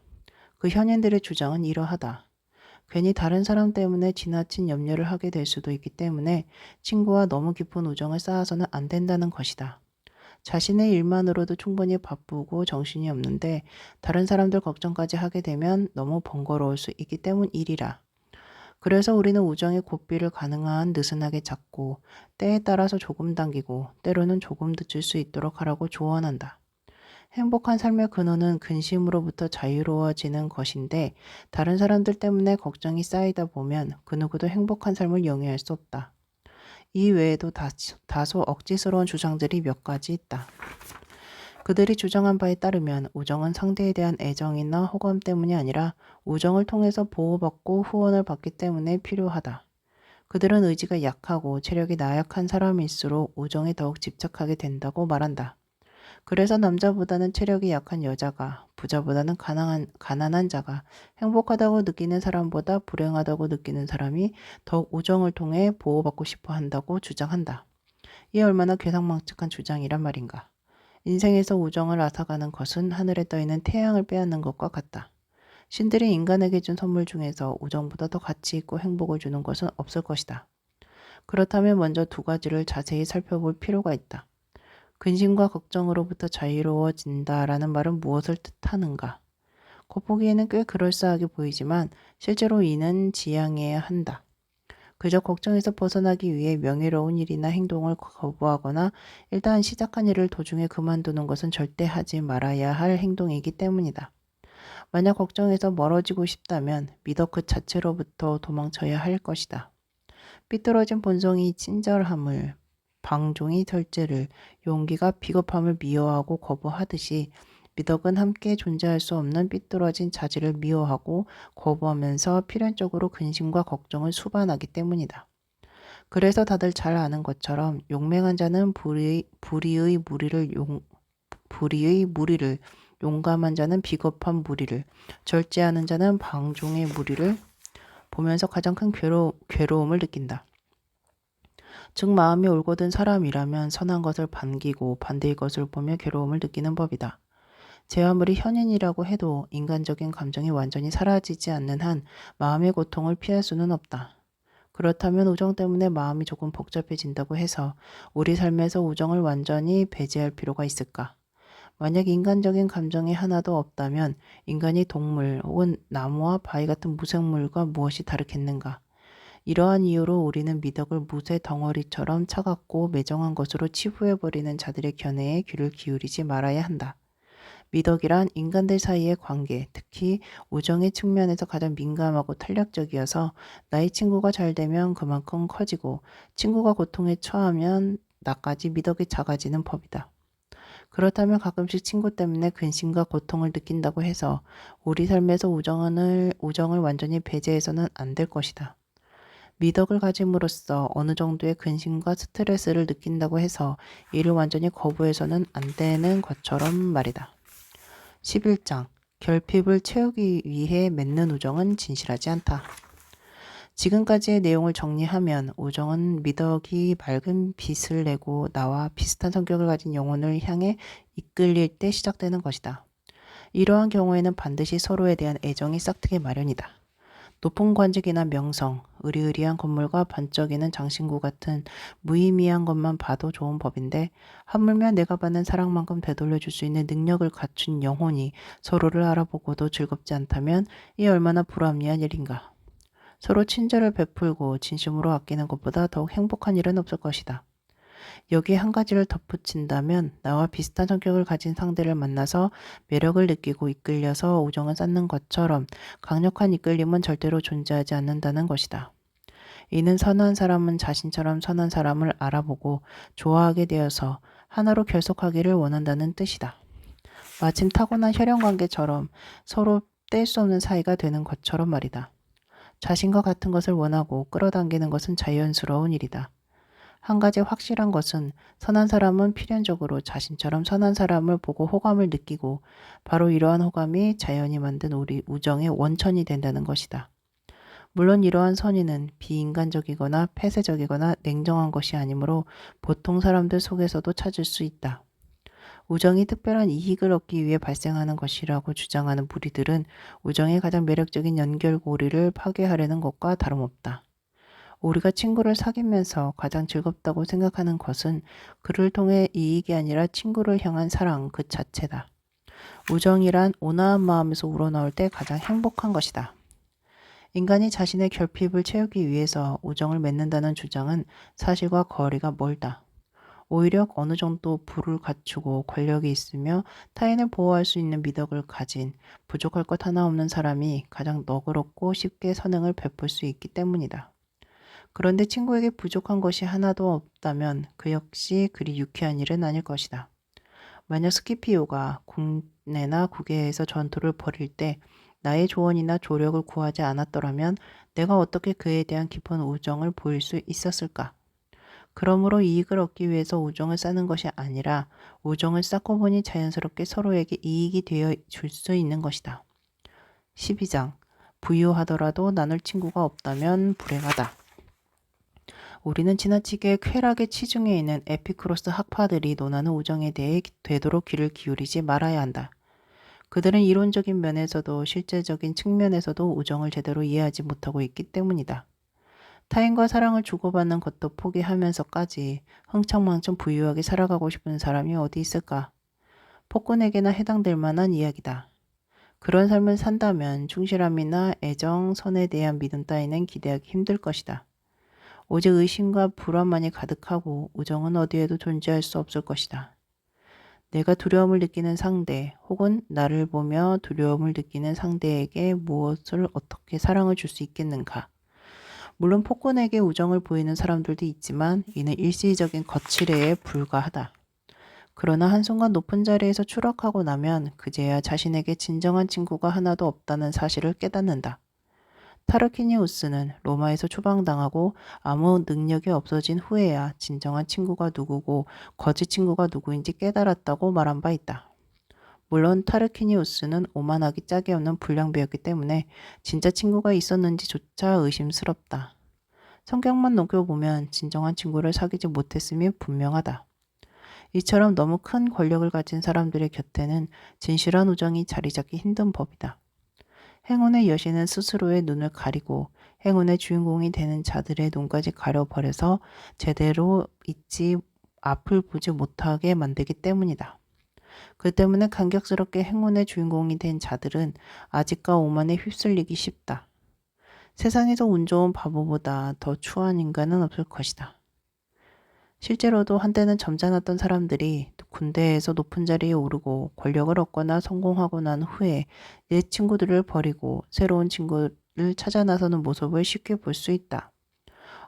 그 현인들의 주장은 이러하다. 괜히 다른 사람 때문에 지나친 염려를 하게 될 수도 있기 때문에 친구와 너무 깊은 우정을 쌓아서는 안 된다는 것이다. 자신의 일만으로도 충분히 바쁘고 정신이 없는데 다른 사람들 걱정까지 하게 되면 너무 번거로울 수 있기 때문이리라. 그래서 우리는 우정의 고삐를 가능한 느슨하게 잡고 때에 따라서 조금 당기고 때로는 조금 늦출 수 있도록 하라고 조언한다. 행복한 삶의 근원은 근심으로부터 자유로워지는 것인데 다른 사람들 때문에 걱정이 쌓이다 보면 그 누구도 행복한 삶을 영위할 수 없다. 이 외에도 다소 억지스러운 주장들이 몇 가지 있다. 그들이 주장한 바에 따르면 우정은 상대에 대한 애정이나 호감 때문이 아니라 우정을 통해서 보호받고 후원을 받기 때문에 필요하다. 그들은 의지가 약하고 체력이 나약한 사람일수록 우정에 더욱 집착하게 된다고 말한다. 그래서 남자보다는 체력이 약한 여자가, 부자보다는 가난한 자가, 행복하다고 느끼는 사람보다 불행하다고 느끼는 사람이 더욱 우정을 통해 보호받고 싶어 한다고 주장한다. 이 얼마나 괴상망측한 주장이란 말인가. 인생에서 우정을 앗아가는 것은 하늘에 떠있는 태양을 빼앗는 것과 같다. 신들이 인간에게 준 선물 중에서 우정보다 더 가치 있고 행복을 주는 것은 없을 것이다. 그렇다면 먼저 두 가지를 자세히 살펴볼 필요가 있다. 근심과 걱정으로부터 자유로워진다라는 말은 무엇을 뜻하는가? 겉보기에는 꽤 그럴싸하게 보이지만 실제로 이는 지양해야 한다. 그저 걱정에서 벗어나기 위해 명예로운 일이나 행동을 거부하거나 일단 시작한 일을 도중에 그만두는 것은 절대 하지 말아야 할 행동이기 때문이다. 만약 걱정에서 멀어지고 싶다면 미덕 그 자체로부터 도망쳐야 할 것이다. 삐뚤어진 본성이 친절함을, 방종이 절제를, 용기가 비겁함을 미워하고 거부하듯이 미덕은 함께 존재할 수 없는 삐뚤어진 자질을 미워하고 거부하면서 필연적으로 근심과 걱정을 수반하기 때문이다. 그래서 다들 잘 아는 것처럼 용맹한 자는 불의의 무리를, 용감한 자는 비겁한 무리를, 절제하는 자는 방종의 무리를 보면서 가장 큰 괴로움을 느낀다. 즉 마음이 올곧은 사람이라면 선한 것을 반기고 반대의 것을 보며 괴로움을 느끼는 법이다. 제 아무리 현인이라고 해도 인간적인 감정이 완전히 사라지지 않는 한 마음의 고통을 피할 수는 없다. 그렇다면 우정 때문에 마음이 조금 복잡해진다고 해서 우리 삶에서 우정을 완전히 배제할 필요가 있을까? 만약 인간적인 감정이 하나도 없다면 인간이 동물 혹은 나무와 바위 같은 무생물과 무엇이 다르겠는가? 이러한 이유로 우리는 미덕을 무쇠 덩어리처럼 차갑고 매정한 것으로 치부해버리는 자들의 견해에 귀를 기울이지 말아야 한다. 미덕이란 인간들 사이의 관계, 특히 우정의 측면에서 가장 민감하고 탄력적이어서 나의 친구가 잘 되면 그만큼 커지고 친구가 고통에 처하면 나까지 미덕이 작아지는 법이다. 그렇다면 가끔씩 친구 때문에 근심과 고통을 느낀다고 해서 우리 삶에서 우정을 완전히 배제해서는 안 될 것이다. 미덕을 가짐으로써 어느 정도의 근심과 스트레스를 느낀다고 해서 이를 완전히 거부해서는 안 되는 것처럼 말이다. 11장 결핍을 채우기 위해 맺는 우정은 진실하지 않다. 지금까지의 내용을 정리하면 우정은 미덕이 맑은 빛을 내고 나와 비슷한 성격을 가진 영혼을 향해 이끌릴 때 시작되는 것이다. 이러한 경우에는 반드시 서로에 대한 애정이 싹트기 마련이다. 높은 관직이나 명성, 으리으리한 건물과 반짝이는 장신구 같은 무의미한 것만 봐도 좋은 법인데 하물며 내가 받는 사랑만큼 되돌려줄 수 있는 능력을 갖춘 영혼이 서로를 알아보고도 즐겁지 않다면 이 얼마나 불합리한 일인가. 서로 친절을 베풀고 진심으로 아끼는 것보다 더욱 행복한 일은 없을 것이다. 여기에 한 가지를 덧붙인다면 나와 비슷한 성격을 가진 상대를 만나서 매력을 느끼고 이끌려서 우정을 쌓는 것처럼 강력한 이끌림은 절대로 존재하지 않는다는 것이다. 이는 선한 사람은 자신처럼 선한 사람을 알아보고 좋아하게 되어서 하나로 결속하기를 원한다는 뜻이다. 마침 타고난 혈연관계처럼 서로 뗄 수 없는 사이가 되는 것처럼 말이다. 자신과 같은 것을 원하고 끌어당기는 것은 자연스러운 일이다. 한 가지 확실한 것은 선한 사람은 필연적으로 자신처럼 선한 사람을 보고 호감을 느끼고 바로 이러한 호감이 자연이 만든 우리 우정의 원천이 된다는 것이다. 물론 이러한 선의는 비인간적이거나 폐쇄적이거나 냉정한 것이 아니므로 보통 사람들 속에서도 찾을 수 있다. 우정이 특별한 이익을 얻기 위해 발생하는 것이라고 주장하는 무리들은 우정의 가장 매력적인 연결고리를 파괴하려는 것과 다름없다. 우리가 친구를 사귀면서 가장 즐겁다고 생각하는 것은 그를 통해 이익이 아니라 친구를 향한 사랑 그 자체다. 우정이란 온화한 마음에서 우러나올 때 가장 행복한 것이다. 인간이 자신의 결핍을 채우기 위해서 우정을 맺는다는 주장은 사실과 거리가 멀다. 오히려 어느 정도 부를 갖추고 권력이 있으며 타인을 보호할 수 있는 미덕을 가진 부족할 것 하나 없는 사람이 가장 너그럽고 쉽게 선행을 베풀 수 있기 때문이다. 그런데 친구에게 부족한 것이 하나도 없다면 그 역시 그리 유쾌한 일은 아닐 것이다. 만약 스키피오가 국내나 국외에서 전투를 벌일 때 나의 조언이나 조력을 구하지 않았더라면 내가 어떻게 그에 대한 깊은 우정을 보일 수 있었을까? 그러므로 이익을 얻기 위해서 우정을 쌓는 것이 아니라 우정을 쌓고 보니 자연스럽게 서로에게 이익이 되어 줄 수 있는 것이다. 12장 부유하더라도 나눌 친구가 없다면 불행하다. 우리는 지나치게 쾌락에 치중해 있는 에피쿠로스 학파들이 논하는 우정에 대해 되도록 귀를 기울이지 말아야 한다. 그들은 이론적인 면에서도 실제적인 측면에서도 우정을 제대로 이해하지 못하고 있기 때문이다. 타인과 사랑을 주고받는 것도 포기하면서까지 흥청망청 부유하게 살아가고 싶은 사람이 어디 있을까? 폭군에게나 해당될 만한 이야기다. 그런 삶을 산다면 충실함이나 애정, 선에 대한 믿음 따위는 기대하기 힘들 것이다. 오직 의심과 불안만이 가득하고 우정은 어디에도 존재할 수 없을 것이다. 내가 두려움을 느끼는 상대 혹은 나를 보며 두려움을 느끼는 상대에게 무엇을 어떻게 사랑을 줄 수 있겠는가? 물론 폭군에게 우정을 보이는 사람들도 있지만 이는 일시적인 거칠애에 불과하다. 그러나 한순간 높은 자리에서 추락하고 나면 그제야 자신에게 진정한 친구가 하나도 없다는 사실을 깨닫는다. 타르키니우스는 로마에서 추방당하고 아무 능력이 없어진 후에야 진정한 친구가 누구고 거짓 친구가 누구인지 깨달았다고 말한 바 있다. 물론 타르키니우스는 오만하기 짝이 없는 불량배였기 때문에 진짜 친구가 있었는지조차 의심스럽다. 성격만 녹여보면 진정한 친구를 사귀지 못했음이 분명하다. 이처럼 너무 큰 권력을 가진 사람들의 곁에는 진실한 우정이 자리 잡기 힘든 법이다. 행운의 여신은 스스로의 눈을 가리고 행운의 주인공이 되는 자들의 눈까지 가려버려서 제대로 앞을 보지 못하게 만들기 때문이다. 그 때문에 감격스럽게 행운의 주인공이 된 자들은 아직과 오만에 휩쓸리기 쉽다. 세상에서 운 좋은 바보보다 더 추한 인간은 없을 것이다. 실제로도 한때는 점잖았던 사람들이 군대에서 높은 자리에 오르고 권력을 얻거나 성공하고 난 후에 옛 친구들을 버리고 새로운 친구를 찾아 나서는 모습을 쉽게 볼 수 있다.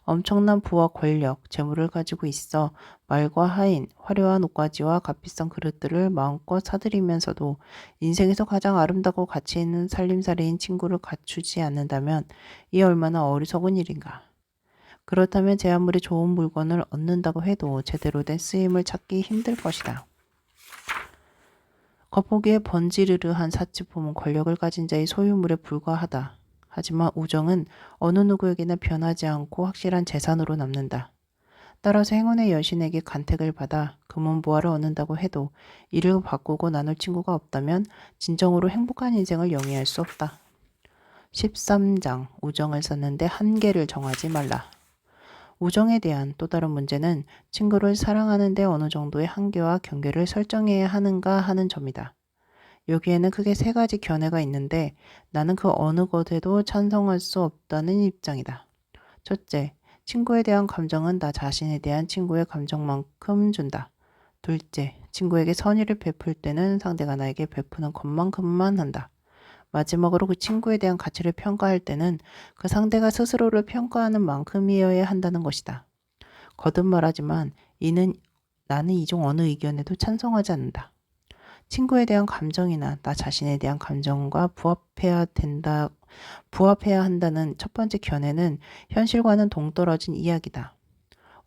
엄청난 부와 권력, 재물을 가지고 있어 말과 하인, 화려한 옷가지와 값비싼 그릇들을 마음껏 사들이면서도 인생에서 가장 아름답고 가치 있는 살림살이인 친구를 갖추지 않는다면 이 얼마나 어리석은 일인가. 그렇다면 제 아무리 좋은 물건을 얻는다고 해도 제대로 된 쓰임을 찾기 힘들 것이다. 겉보기에 번지르르한 사치품은 권력을 가진 자의 소유물에 불과하다. 하지만 우정은 어느 누구에게나 변하지 않고 확실한 재산으로 남는다. 따라서 행운의 여신에게 간택을 받아 금은보화를 얻는다고 해도 이를 바꾸고 나눌 친구가 없다면 진정으로 행복한 인생을 영위할 수 없다. 13장 우정을 썼는데 한계를 정하지 말라. 우정에 대한 또 다른 문제는 친구를 사랑하는 데 어느 정도의 한계와 경계를 설정해야 하는가 하는 점이다. 여기에는 크게 세 가지 견해가 있는데 나는 그 어느 것에도 찬성할 수 없다는 입장이다. 첫째, 친구에 대한 감정은 나 자신에 대한 친구의 감정만큼 준다. 둘째, 친구에게 선의를 베풀 때는 상대가 나에게 베푸는 것만큼만 한다. 마지막으로 그 친구에 대한 가치를 평가할 때는 그 상대가 스스로를 평가하는 만큼이어야 한다는 것이다. 거듭 말하지만 나는 이 중 어느 의견에도 찬성하지 않는다. 친구에 대한 감정이나 나 자신에 대한 감정과 부합해야 한다는 첫 번째 견해는 현실과는 동떨어진 이야기다.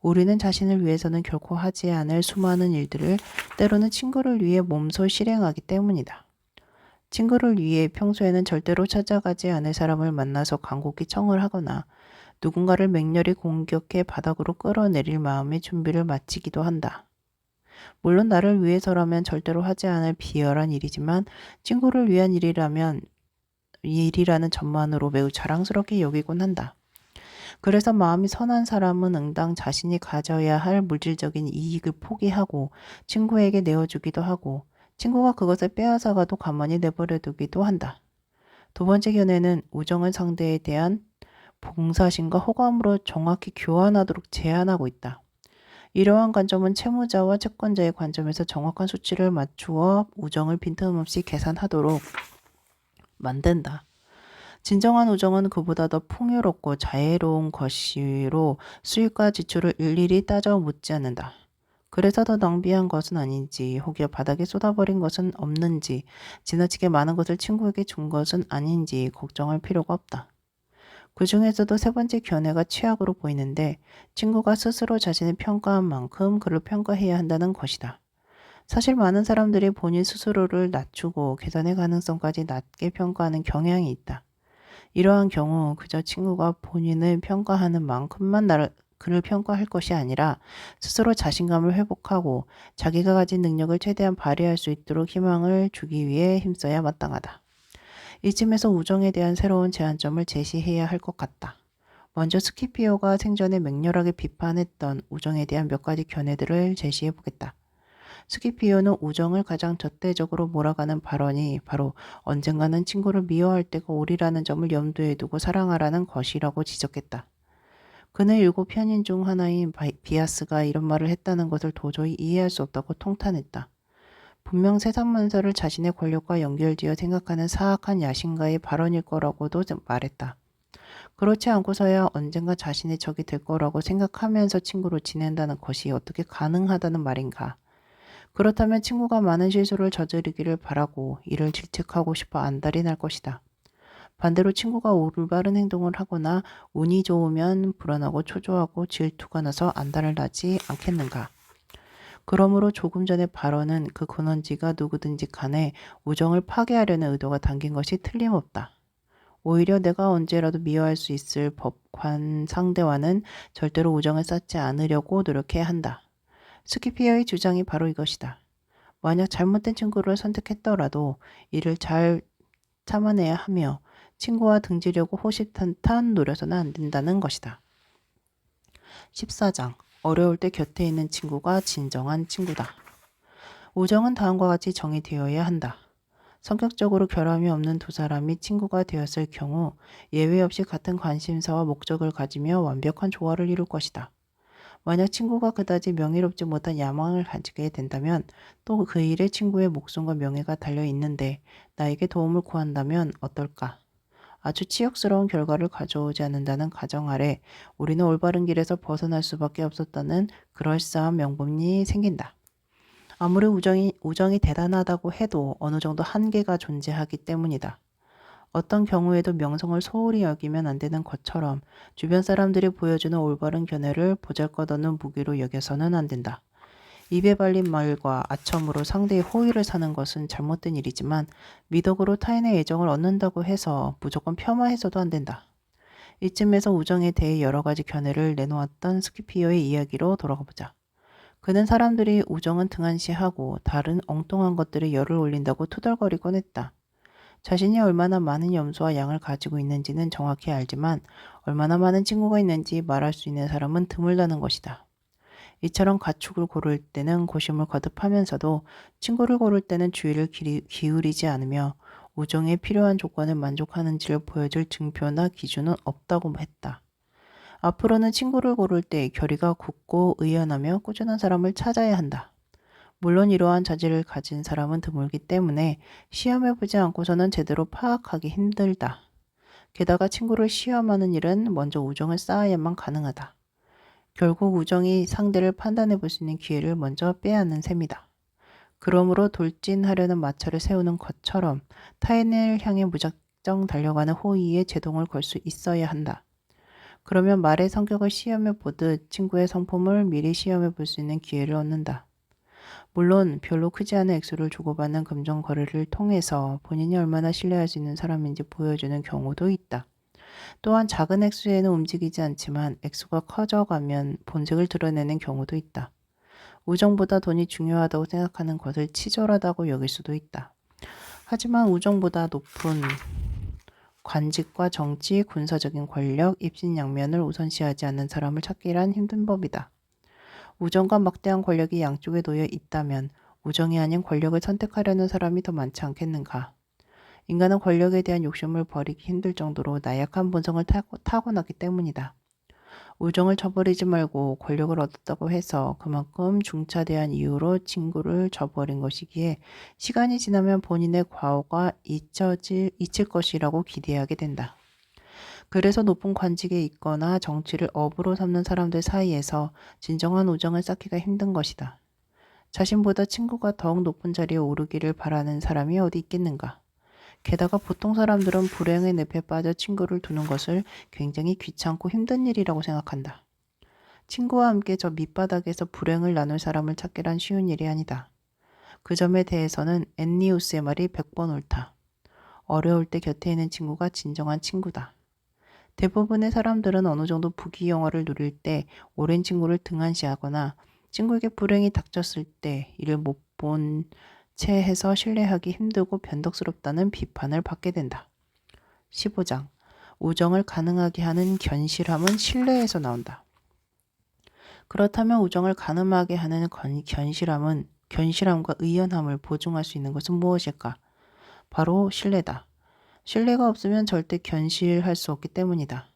우리는 자신을 위해서는 결코 하지 않을 수많은 일들을 때로는 친구를 위해 몸소 실행하기 때문이다. 친구를 위해 평소에는 절대로 찾아가지 않을 사람을 만나서 간곡히 청을 하거나 누군가를 맹렬히 공격해 바닥으로 끌어내릴 마음의 준비를 마치기도 한다. 물론 나를 위해서라면 절대로 하지 않을 비열한 일이지만 친구를 위한 일이라는 점만으로 매우 자랑스럽게 여기곤 한다. 그래서 마음이 선한 사람은 응당 자신이 가져야 할 물질적인 이익을 포기하고 친구에게 내어주기도 하고 친구가 그것을 빼앗아가도 가만히 내버려두기도 한다. 두 번째 견해는 우정은 상대에 대한 봉사심과 호감으로 정확히 교환하도록 제한하고 있다. 이러한 관점은 채무자와 채권자의 관점에서 정확한 수치를 맞추어 우정을 빈틈없이 계산하도록 만든다. 진정한 우정은 그보다 더 풍요롭고 자애로운 것이로 수익과 지출을 일일이 따져 묻지 않는다. 그래서 더 낭비한 것은 아닌지 혹여 바닥에 쏟아버린 것은 없는지 지나치게 많은 것을 친구에게 준 것은 아닌지 걱정할 필요가 없다. 그 중에서도 세 번째 견해가 최악으로 보이는데 친구가 스스로 자신을 평가한 만큼 그를 평가해야 한다는 것이다. 사실 많은 사람들이 본인 스스로를 낮추고 개선의 가능성까지 낮게 평가하는 경향이 있다. 이러한 경우 그저 친구가 본인을 평가하는 만큼만 그를 평가할 것이 아니라 스스로 자신감을 회복하고 자기가 가진 능력을 최대한 발휘할 수 있도록 희망을 주기 위해 힘써야 마땅하다. 이쯤에서 우정에 대한 새로운 제한점을 제시해야 할 것 같다. 먼저 스키피오가 생전에 맹렬하게 비판했던 우정에 대한 몇 가지 견해들을 제시해 보겠다. 스키피오는 우정을 가장 절대적으로 몰아가는 발언이 바로 언젠가는 친구를 미워할 때가 오리라는 점을 염두에 두고 사랑하라는 것이라고 지적했다. 그는 7편인 중 하나인 비아스가 이런 말을 했다는 것을 도저히 이해할 수 없다고 통탄했다. 분명 세상만사를 자신의 권력과 연결지어 생각하는 사악한 야심가의 발언일 거라고도 말했다. 그렇지 않고서야 언젠가 자신의 적이 될 거라고 생각하면서 친구로 지낸다는 것이 어떻게 가능하다는 말인가. 그렇다면 친구가 많은 실수를 저지르기를 바라고 이를 질책하고 싶어 안달이 날 것이다. 반대로 친구가 올바른 행동을 하거나 운이 좋으면 불안하고 초조하고 질투가 나서 안달을 나지 않겠는가. 그러므로 조금 전의 발언은 그 근원지가 누구든지 간에 우정을 파괴하려는 의도가 담긴 것이 틀림없다. 오히려 내가 언제라도 미워할 수 있을 법관 상대와는 절대로 우정을 쌓지 않으려고 노력해야 한다. 스키피어의 주장이 바로 이것이다. 만약 잘못된 친구를 선택했더라도 이를 잘 참아내야 하며 친구와 등지려고 호시탄탄 노려서는 안 된다는 것이다. 14장. 어려울 때 곁에 있는 친구가 진정한 친구다. 우정은 다음과 같이 정의되어야 한다. 성격적으로 결함이 없는 두 사람이 친구가 되었을 경우 예외 없이 같은 관심사와 목적을 가지며 완벽한 조화를 이룰 것이다. 만약 친구가 그다지 명예롭지 못한 야망을 가지게 된다면 또 그 일에 친구의 목숨과 명예가 달려 있는데 나에게 도움을 구한다면 어떨까? 아주 치욕스러운 결과를 가져오지 않는다는 가정 아래 우리는 올바른 길에서 벗어날 수밖에 없었다는 그럴싸한 명분이 생긴다. 아무리 우정이 대단하다고 해도 어느 정도 한계가 존재하기 때문이다. 어떤 경우에도 명성을 소홀히 여기면 안 되는 것처럼 주변 사람들이 보여주는 올바른 견해를 보잘것없는 무기로 여겨서는 안 된다. 입에 발린 말과 아첨으로 상대의 호의를 사는 것은 잘못된 일이지만 미덕으로 타인의 애정을 얻는다고 해서 무조건 폄하해서도 안 된다. 이쯤에서 우정에 대해 여러 가지 견해를 내놓았던 스키피오의 이야기로 돌아가 보자. 그는 사람들이 우정은 등한시하고 다른 엉뚱한 것들에 열을 올린다고 투덜거리곤 했다. 자신이 얼마나 많은 염소와 양을 가지고 있는지는 정확히 알지만 얼마나 많은 친구가 있는지 말할 수 있는 사람은 드물다는 것이다. 이처럼 가축을 고를 때는 고심을 거듭하면서도 친구를 고를 때는 주의를 기울이지 않으며 우정에 필요한 조건을 만족하는지를 보여줄 증표나 기준은 없다고 했다. 앞으로는 친구를 고를 때 결의가 굳고 의연하며 꾸준한 사람을 찾아야 한다. 물론 이러한 자질을 가진 사람은 드물기 때문에 시험해보지 않고서는 제대로 파악하기 힘들다. 게다가 친구를 시험하는 일은 먼저 우정을 쌓아야만 가능하다. 결국 우정이 상대를 판단해 볼 수 있는 기회를 먼저 빼앗는 셈이다. 그러므로 돌진하려는 마차를 세우는 것처럼 타인을 향해 무작정 달려가는 호의에 제동을 걸 수 있어야 한다. 그러면 말의 성격을 시험해 보듯 친구의 성품을 미리 시험해 볼 수 있는 기회를 얻는다. 물론 별로 크지 않은 액수를 주고받는 금전 거래를 통해서 본인이 얼마나 신뢰할 수 있는 사람인지 보여주는 경우도 있다. 또한 작은 액수에는 움직이지 않지만 액수가 커져가면 본색을 드러내는 경우도 있다. 우정보다 돈이 중요하다고 생각하는 것을 치졸하다고 여길 수도 있다. 하지만 우정보다 높은 관직과 정치, 군사적인 권력, 입신양면을 우선시하지 않는 사람을 찾기란 힘든 법이다. 우정과 막대한 권력이 양쪽에 놓여 있다면 우정이 아닌 권력을 선택하려는 사람이 더 많지 않겠는가. 인간은 권력에 대한 욕심을 버리기 힘들 정도로 나약한 본성을 타고났기 때문이다. 우정을 저버리지 말고 권력을 얻었다고 해서 그만큼 중차대한 이유로 친구를 저버린 것이기에 시간이 지나면 본인의 과오가 잊힐 것이라고 기대하게 된다. 그래서 높은 관직에 있거나 정치를 업으로 삼는 사람들 사이에서 진정한 우정을 쌓기가 힘든 것이다. 자신보다 친구가 더욱 높은 자리에 오르기를 바라는 사람이 어디 있겠는가. 게다가 보통 사람들은 불행의 늪에 빠져 친구를 두는 것을 굉장히 귀찮고 힘든 일이라고 생각한다. 친구와 함께 저 밑바닥에서 불행을 나눌 사람을 찾기란 쉬운 일이 아니다. 그 점에 대해서는 엔니우스의 말이 100번 옳다. 어려울 때 곁에 있는 친구가 진정한 친구다. 대부분의 사람들은 어느 정도 부귀영화를 누릴 때 오랜 친구를 등한시하거나 친구에게 불행이 닥쳤을 때 이를 못 본 채 해서 신뢰하기 힘들고 변덕스럽다는 비판을 받게 된다. 15장. 우정을 가능하게 하는 견실함은 신뢰에서 나온다. 그렇다면 우정을 가능하게 하는 견실함과 의연함을 보증할 수 있는 것은 무엇일까? 바로 신뢰다. 신뢰가 없으면 절대 견실할 수 없기 때문이다.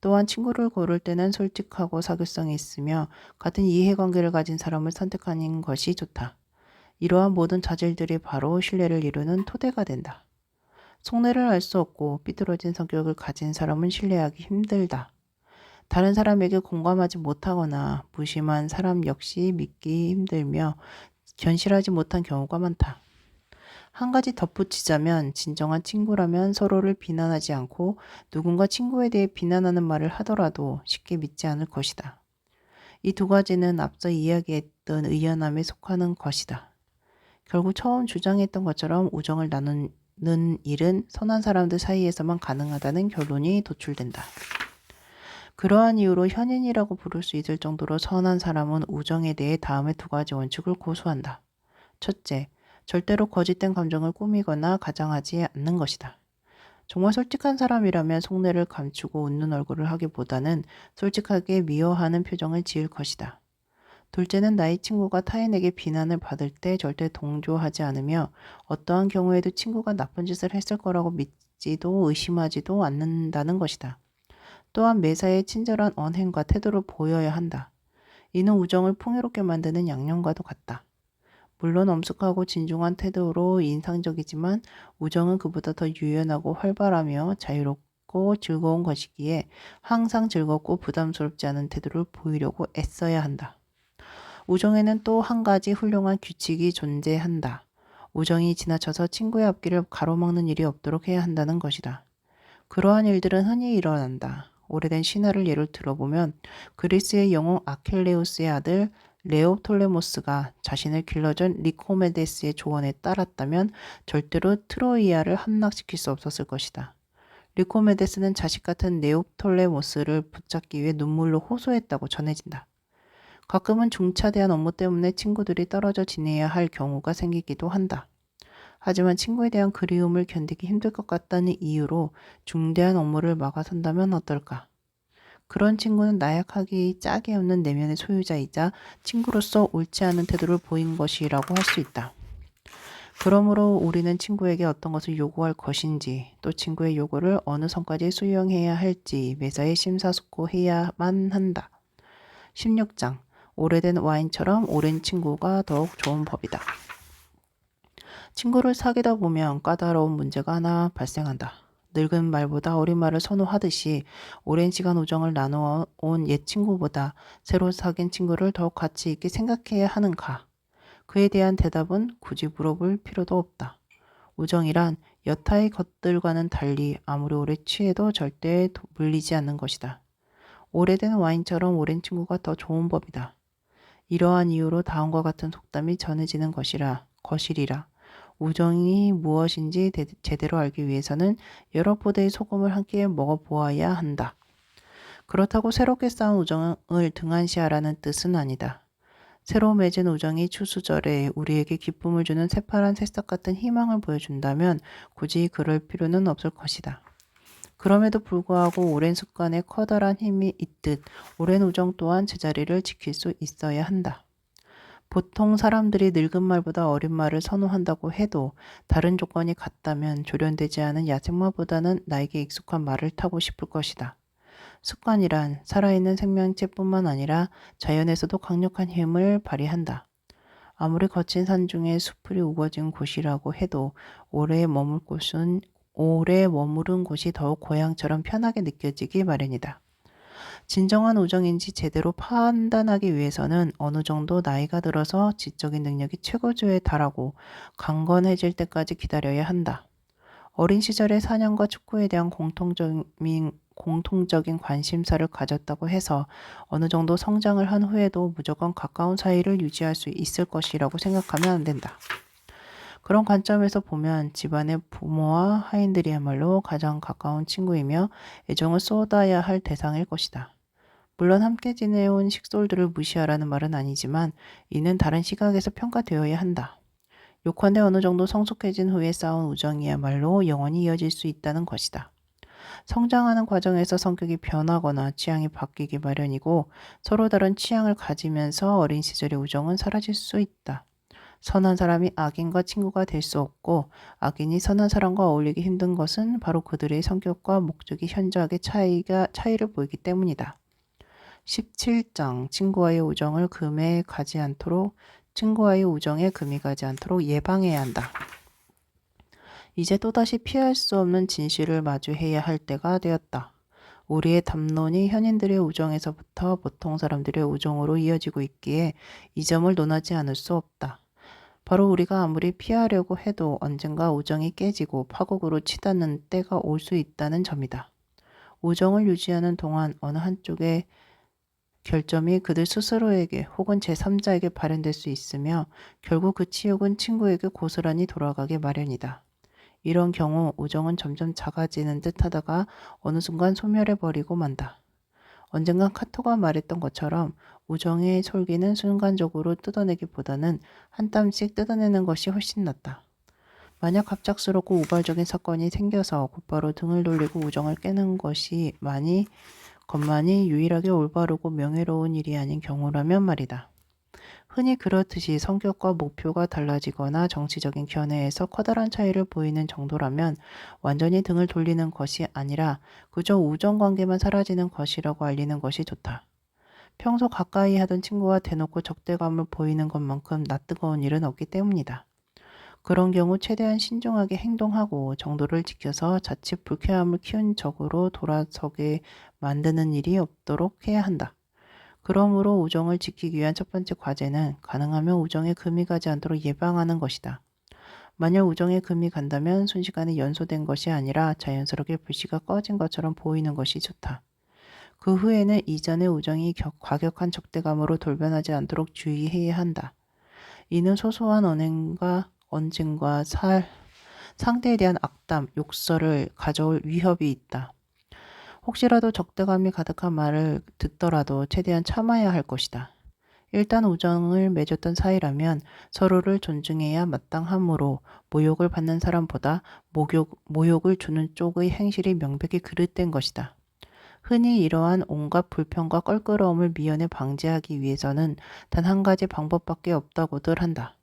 또한 친구를 고를 때는 솔직하고 사교성이 있으며 같은 이해관계를 가진 사람을 선택하는 것이 좋다. 이러한 모든 자질들이 바로 신뢰를 이루는 토대가 된다. 속내를 알 수 없고 삐뚤어진 성격을 가진 사람은 신뢰하기 힘들다. 다른 사람에게 공감하지 못하거나 무심한 사람 역시 믿기 힘들며 견실하지 못한 경우가 많다. 한 가지 덧붙이자면 진정한 친구라면 서로를 비난하지 않고 누군가 친구에 대해 비난하는 말을 하더라도 쉽게 믿지 않을 것이다. 이 두 가지는 앞서 이야기했던 의연함에 속하는 것이다. 결국 처음 주장했던 것처럼 우정을 나누는 일은 선한 사람들 사이에서만 가능하다는 결론이 도출된다. 그러한 이유로 현인이라고 부를 수 있을 정도로 선한 사람은 우정에 대해 다음의 두 가지 원칙을 고수한다. 첫째, 절대로 거짓된 감정을 꾸미거나 가장하지 않는 것이다. 정말 솔직한 사람이라면 속내를 감추고 웃는 얼굴을 하기보다는 솔직하게 미워하는 표정을 지을 것이다. 둘째는 나의 친구가 타인에게 비난을 받을 때 절대 동조하지 않으며 어떠한 경우에도 친구가 나쁜 짓을 했을 거라고 믿지도 의심하지도 않는다는 것이다. 또한 매사에 친절한 언행과 태도를 보여야 한다. 이는 우정을 풍요롭게 만드는 양념과도 같다. 물론 엄숙하고 진중한 태도로 인상적이지만 우정은 그보다 더 유연하고 활발하며 자유롭고 즐거운 것이기에 항상 즐겁고 부담스럽지 않은 태도를 보이려고 애써야 한다. 우정에는 또 한 가지 훌륭한 규칙이 존재한다. 우정이 지나쳐서 친구의 앞길을 가로막는 일이 없도록 해야 한다는 것이다. 그러한 일들은 흔히 일어난다. 오래된 신화를 예를 들어보면 그리스의 영웅 아킬레우스의 아들 레옵톨레모스가 자신을 길러준 리코메데스의 조언에 따랐다면 절대로 트로이아를 함락시킬 수 없었을 것이다. 리코메데스는 자식 같은 네옵톨레모스를 붙잡기 위해 눈물로 호소했다고 전해진다. 가끔은 중차대한 업무 때문에 친구들이 떨어져 지내야 할 경우가 생기기도 한다. 하지만 친구에 대한 그리움을 견디기 힘들 것 같다는 이유로 중대한 업무를 막아선다면 어떨까? 그런 친구는 나약하기 짝이 없는 내면의 소유자이자 친구로서 옳지 않은 태도를 보인 것이라고 할 수 있다. 그러므로 우리는 친구에게 어떤 것을 요구할 것인지 또 친구의 요구를 어느 선까지 수용해야 할지 매사에 심사숙고해야만 한다. 16장 오래된 와인처럼 오랜 친구가 더욱 좋은 법이다. 친구를 사귀다 보면 까다로운 문제가 하나 발생한다. 늙은 말보다 어린 말을 선호하듯이 오랜 시간 우정을 나누어온 옛 친구보다 새로 사귄 친구를 더욱 가치 있게 생각해야 하는가? 그에 대한 대답은 굳이 물어볼 필요도 없다. 우정이란 여타의 것들과는 달리 아무리 오래 취해도 절대 물리지 않는 것이다. 오래된 와인처럼 오랜 친구가 더 좋은 법이다. 이러한 이유로 다음과 같은 속담이 전해지는 것이리라. 우정이 무엇인지 제대로 알기 위해서는 여러 포대의 소금을 함께 먹어보아야 한다. 그렇다고 새롭게 쌓은 우정을 등한시하라는 뜻은 아니다. 새로 맺은 우정이 추수절에 우리에게 기쁨을 주는 새파란 새싹 같은 희망을 보여준다면 굳이 그럴 필요는 없을 것이다. 그럼에도 불구하고 오랜 습관에 커다란 힘이 있듯 오랜 우정 또한 제자리를 지킬 수 있어야 한다. 보통 사람들이 늙은 말보다 어린 말을 선호한다고 해도 다른 조건이 같다면 조련되지 않은 야생마보다는 나에게 익숙한 말을 타고 싶을 것이다. 습관이란 살아있는 생명체뿐만 아니라 자연에서도 강력한 힘을 발휘한다. 아무리 거친 산 중에 수풀이 우거진 곳이라고 해도 오래 머무른 곳이 더욱 고향처럼 편하게 느껴지기 마련이다. 진정한 우정인지 제대로 판단하기 위해서는 어느 정도 나이가 들어서 지적인 능력이 최고조에 달하고 강건해질 때까지 기다려야 한다. 어린 시절에 사냥과 축구에 대한 공통적인 관심사를 가졌다고 해서 어느 정도 성장을 한 후에도 무조건 가까운 사이를 유지할 수 있을 것이라고 생각하면 안 된다. 그런 관점에서 보면 집안의 부모와 하인들이야말로 가장 가까운 친구이며 애정을 쏟아야 할 대상일 것이다. 물론 함께 지내온 식솔들을 무시하라는 말은 아니지만 이는 다른 시각에서 평가되어야 한다. 요컨대 어느 정도 성숙해진 후에 쌓은 우정이야말로 영원히 이어질 수 있다는 것이다. 성장하는 과정에서 성격이 변하거나 취향이 바뀌기 마련이고 서로 다른 취향을 가지면서 어린 시절의 우정은 사라질 수 있다. 선한 사람이 악인과 친구가 될 수 없고 악인이 선한 사람과 어울리기 힘든 것은 바로 그들의 성격과 목적이 현저하게 차이를 보이기 때문이다. 17장 친구와의 우정을 금에 가지 않도록 친구와의 우정에 금이 가지 않도록 예방해야 한다. 이제 또다시 피할 수 없는 진실을 마주해야 할 때가 되었다. 우리의 담론이 현인들의 우정에서부터 보통 사람들의 우정으로 이어지고 있기에 이 점을 논하지 않을 수 없다. 바로 우리가 아무리 피하려고 해도 언젠가 우정이 깨지고 파국으로 치닫는 때가 올 수 있다는 점이다. 우정을 유지하는 동안 어느 한쪽의 결점이 그들 스스로에게 혹은 제3자에게 발현될 수 있으며 결국 그 치욕은 친구에게 고스란히 돌아가게 마련이다. 이런 경우 우정은 점점 작아지는 듯 하다가 어느 순간 소멸해버리고 만다. 언젠가 카토가 말했던 것처럼 우정의 솔기는 순간적으로 뜯어내기보다는 한 땀씩 뜯어내는 것이 훨씬 낫다. 만약 갑작스럽고 우발적인 사건이 생겨서 곧바로 등을 돌리고 우정을 깨는 것이 것만이 유일하게 올바르고 명예로운 일이 아닌 경우라면 말이다. 흔히 그렇듯이 성격과 목표가 달라지거나 정치적인 견해에서 커다란 차이를 보이는 정도라면 완전히 등을 돌리는 것이 아니라 그저 우정관계만 사라지는 것이라고 알리는 것이 좋다. 평소 가까이 하던 친구와 대놓고 적대감을 보이는 것만큼 낯뜨거운 일은 없기 때문이다. 그런 경우 최대한 신중하게 행동하고 정도를 지켜서 자칫 불쾌함을 키운 적으로 돌아서게 만드는 일이 없도록 해야 한다. 그러므로 우정을 지키기 위한 첫 번째 과제는 가능하면 우정에 금이 가지 않도록 예방하는 것이다. 만약 우정에 금이 간다면 순식간에 연소된 것이 아니라 자연스럽게 불씨가 꺼진 것처럼 보이는 것이 좋다. 그 후에는 이전의 우정이 과격한 적대감으로 돌변하지 않도록 주의해야 한다. 이는 소소한 언쟁과 상대에 대한 악담, 욕설을 가져올 위협이 있다. 혹시라도 적대감이 가득한 말을 듣더라도 최대한 참아야 할 것이다. 일단 우정을 맺었던 사이라면 서로를 존중해야 마땅하므로 모욕을 받는 사람보다 모욕을 주는 쪽의 행실이 명백히 그릇된 것이다. 흔히 이러한 온갖 불평과 껄끄러움을 미연에 방지하기 위해서는 단 한 가지 방법밖에 없다고들 한다.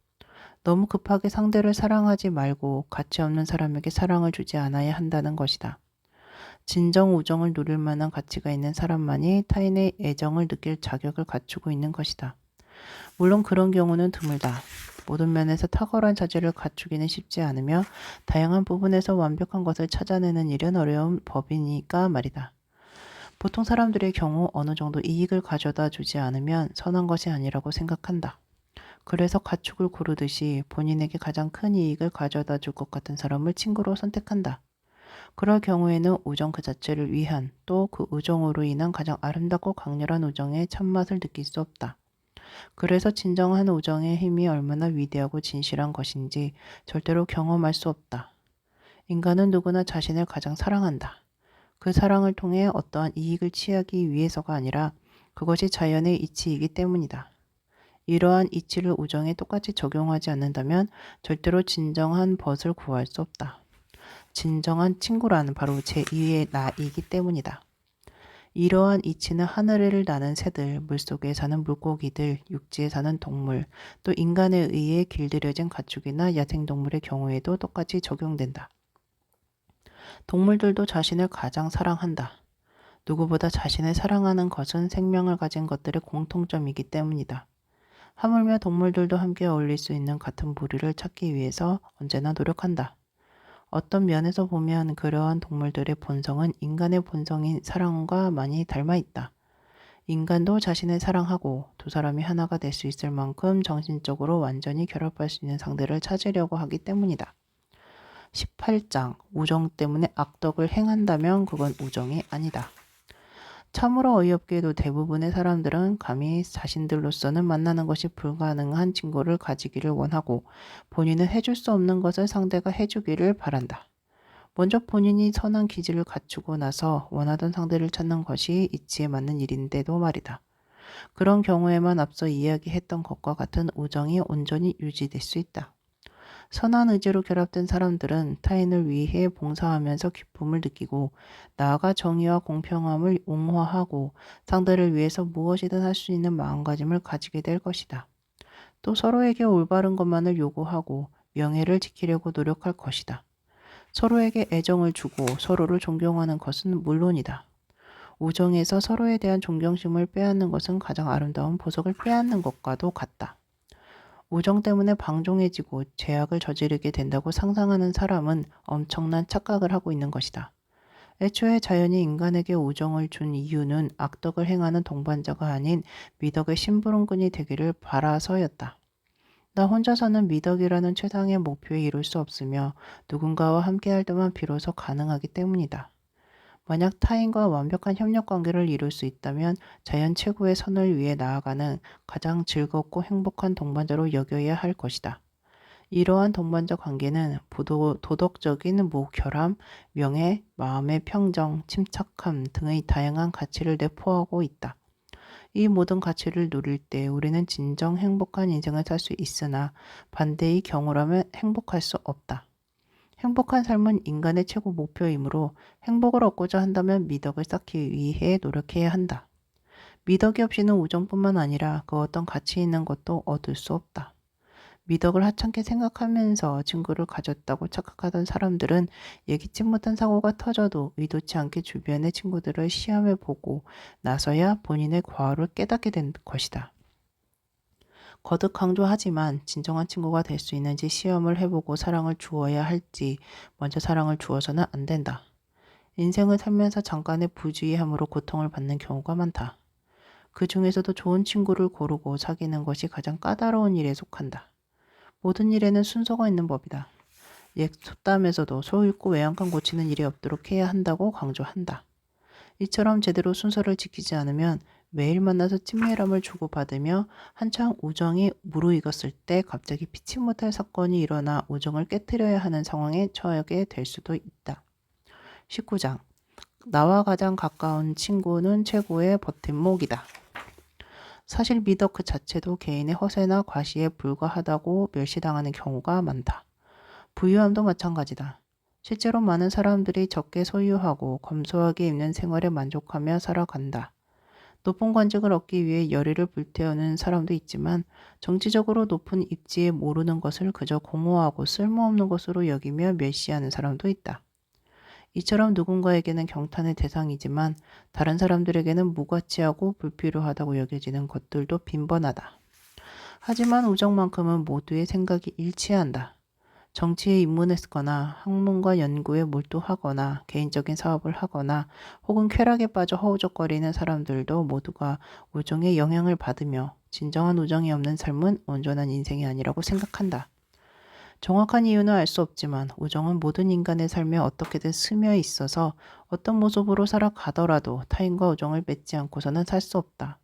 너무 급하게 상대를 사랑하지 말고 가치 없는 사람에게 사랑을 주지 않아야 한다는 것이다. 진정 우정을 누릴 만한 가치가 있는 사람만이 타인의 애정을 느낄 자격을 갖추고 있는 것이다. 물론 그런 경우는 드물다. 모든 면에서 탁월한 자질을 갖추기는 쉽지 않으며 다양한 부분에서 완벽한 것을 찾아내는 일은 어려운 법이니까 말이다. 보통 사람들의 경우 어느 정도 이익을 가져다 주지 않으면 선한 것이 아니라고 생각한다. 그래서 가축을 고르듯이 본인에게 가장 큰 이익을 가져다 줄 것 같은 사람을 친구로 선택한다. 그럴 경우에는 우정 그 자체를 위한 또 그 우정으로 인한 가장 아름답고 강렬한 우정의 참맛을 느낄 수 없다. 그래서 진정한 우정의 힘이 얼마나 위대하고 진실한 것인지 절대로 경험할 수 없다. 인간은 누구나 자신을 가장 사랑한다. 그 사랑을 통해 어떠한 이익을 취하기 위해서가 아니라 그것이 자연의 이치이기 때문이다. 이러한 이치를 우정에 똑같이 적용하지 않는다면 절대로 진정한 벗을 구할 수 없다. 진정한 친구라는 바로 제2의 나이기 때문이다. 이러한 이치는 하늘을 나는 새들, 물속에 사는 물고기들, 육지에 사는 동물, 또 인간에 의해 길들여진 가축이나 야생동물의 경우에도 똑같이 적용된다. 동물들도 자신을 가장 사랑한다. 누구보다 자신을 사랑하는 것은 생명을 가진 것들의 공통점이기 때문이다. 하물며 동물들도 함께 어울릴 수 있는 같은 무리를 찾기 위해서 언제나 노력한다. 어떤 면에서 보면 그러한 동물들의 본성은 인간의 본성인 사랑과 많이 닮아 있다. 인간도 자신을 사랑하고 두 사람이 하나가 될 수 있을 만큼 정신적으로 완전히 결합할 수 있는 상대를 찾으려고 하기 때문이다. 18장 우정 때문에 악덕을 행한다면 그건 우정이 아니다. 참으로 어이없게도 대부분의 사람들은 감히 자신들로서는 만나는 것이 불가능한 친구를 가지기를 원하고 본인은 해줄 수 없는 것을 상대가 해주기를 바란다. 먼저 본인이 선한 기질을 갖추고 나서 원하던 상대를 찾는 것이 이치에 맞는 일인데도 말이다. 그런 경우에만 앞서 이야기했던 것과 같은 우정이 온전히 유지될 수 있다. 선한 의지로 결합된 사람들은 타인을 위해 봉사하면서 기쁨을 느끼고 나아가 정의와 공평함을 옹호하고 상대를 위해서 무엇이든 할 수 있는 마음가짐을 가지게 될 것이다. 또 서로에게 올바른 것만을 요구하고 명예를 지키려고 노력할 것이다. 서로에게 애정을 주고 서로를 존경하는 것은 물론이다. 우정에서 서로에 대한 존경심을 빼앗는 것은 가장 아름다운 보석을 빼앗는 것과도 같다. 우정 때문에 방종해지고 죄악을 저지르게 된다고 상상하는 사람은 엄청난 착각을 하고 있는 것이다. 애초에 자연이 인간에게 우정을 준 이유는 악덕을 행하는 동반자가 아닌 미덕의 심부름꾼이 되기를 바라서였다. 나 혼자서는 미덕이라는 최상의 목표에 이룰 수 없으며 누군가와 함께할 때만 비로소 가능하기 때문이다. 만약 타인과 완벽한 협력 관계를 이룰 수 있다면 자연 최고의 선을 위해 나아가는 가장 즐겁고 행복한 동반자로 여겨야 할 것이다. 이러한 동반자 관계는 도덕적인 무결함, 명예, 마음의 평정, 침착함 등의 다양한 가치를 내포하고 있다. 이 모든 가치를 누릴 때 우리는 진정 행복한 인생을 살 수 있으나 반대의 경우라면 행복할 수 없다. 행복한 삶은 인간의 최고 목표이므로 행복을 얻고자 한다면 미덕을 쌓기 위해 노력해야 한다. 미덕이 없이는 우정뿐만 아니라 그 어떤 가치 있는 것도 얻을 수 없다. 미덕을 하찮게 생각하면서 친구를 가졌다고 착각하던 사람들은 예기치 못한 사고가 터져도 의도치 않게 주변의 친구들을 시험해 보고 나서야 본인의 과오를 깨닫게 된 것이다. 거듭 강조하지만 진정한 친구가 될 수 있는지 시험을 해보고 사랑을 주어야 할지 먼저 사랑을 주어서는 안 된다. 인생을 살면서 잠깐의 부주의함으로 고통을 받는 경우가 많다. 그 중에서도 좋은 친구를 고르고 사귀는 것이 가장 까다로운 일에 속한다. 모든 일에는 순서가 있는 법이다. 옛 속담에서도 소 잃고 외양간 고치는 일이 없도록 해야 한다고 강조한다. 이처럼 제대로 순서를 지키지 않으면 매일 만나서 친밀함을 주고받으며 한창 우정이 무르익었을 때 갑자기 피치 못할 사건이 일어나 우정을 깨뜨려야 하는 상황에 처하게 될 수도 있다. 19장. 나와 가장 가까운 친구는 최고의 버팀목이다. 사실 미덕 그 자체도 개인의 허세나 과시에 불과하다고 멸시당하는 경우가 많다. 부유함도 마찬가지다. 실제로 많은 사람들이 적게 소유하고 검소하게 입는 생활에 만족하며 살아간다. 높은 관직을 얻기 위해 열의를 불태우는 사람도 있지만 정치적으로 높은 입지에 모르는 것을 그저 공허하고 쓸모없는 것으로 여기며 멸시하는 사람도 있다. 이처럼 누군가에게는 경탄의 대상이지만 다른 사람들에게는 무가치하고 불필요하다고 여겨지는 것들도 빈번하다. 하지만 우정만큼은 모두의 생각이 일치한다. 정치에 입문했거나 학문과 연구에 몰두하거나 개인적인 사업을 하거나 혹은 쾌락에 빠져 허우적거리는 사람들도 모두가 우정의 영향을 받으며 진정한 우정이 없는 삶은 온전한 인생이 아니라고 생각한다. 정확한 이유는 알 수 없지만 우정은 모든 인간의 삶에 어떻게든 스며 있어서 어떤 모습으로 살아가더라도 타인과 우정을 맺지 않고서는 살 수 없다.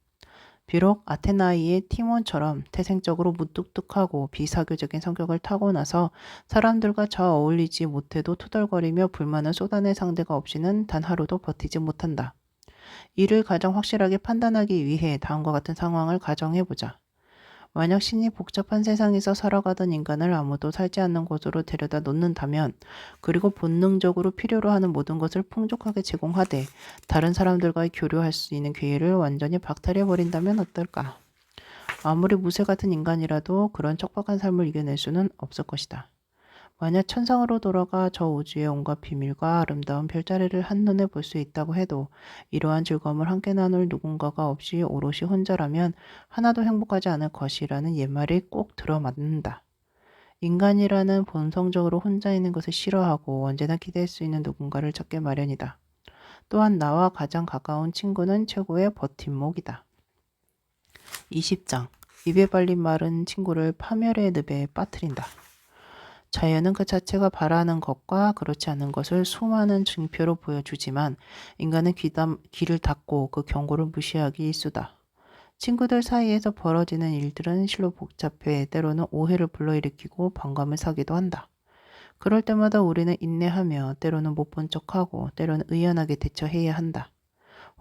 비록 아테나이의 티몬처럼 태생적으로 무뚝뚝하고 비사교적인 성격을 타고나서 사람들과 잘 어울리지 못해도 투덜거리며 불만을 쏟아낼 상대가 없이는 단 하루도 버티지 못한다. 이를 가장 확실하게 판단하기 위해 다음과 같은 상황을 가정해보자. 만약 신이 복잡한 세상에서 살아가던 인간을 아무도 살지 않는 곳으로 데려다 놓는다면, 그리고 본능적으로 필요로 하는 모든 것을 풍족하게 제공하되 다른 사람들과의 교류할 수 있는 기회를 완전히 박탈해버린다면 어떨까? 아무리 무쇠 같은 인간이라도 그런 척박한 삶을 이겨낼 수는 없을 것이다. 만약 천상으로 돌아가 저 우주의 온갖 비밀과 아름다운 별자리를 한눈에 볼 수 있다고 해도 이러한 즐거움을 함께 나눌 누군가가 없이 오롯이 혼자라면 하나도 행복하지 않을 것이라는 옛말이 꼭 들어맞는다. 인간이라는 본성적으로 혼자 있는 것을 싫어하고 언제나 기댈 수 있는 누군가를 찾게 마련이다. 또한 나와 가장 가까운 친구는 최고의 버팀목이다. 20장. 입에 발린 말은 친구를 파멸의 늪에 빠뜨린다. 자연은 그 자체가 바라는 것과 그렇지 않은 것을 수많은 증표로 보여주지만 인간은 귀를 닫고 그 경고를 무시하기 일쑤다. 친구들 사이에서 벌어지는 일들은 실로 복잡해 때로는 오해를 불러일으키고 반감을 사기도 한다. 그럴 때마다 우리는 인내하며 때로는 못 본 척하고 때로는 의연하게 대처해야 한다.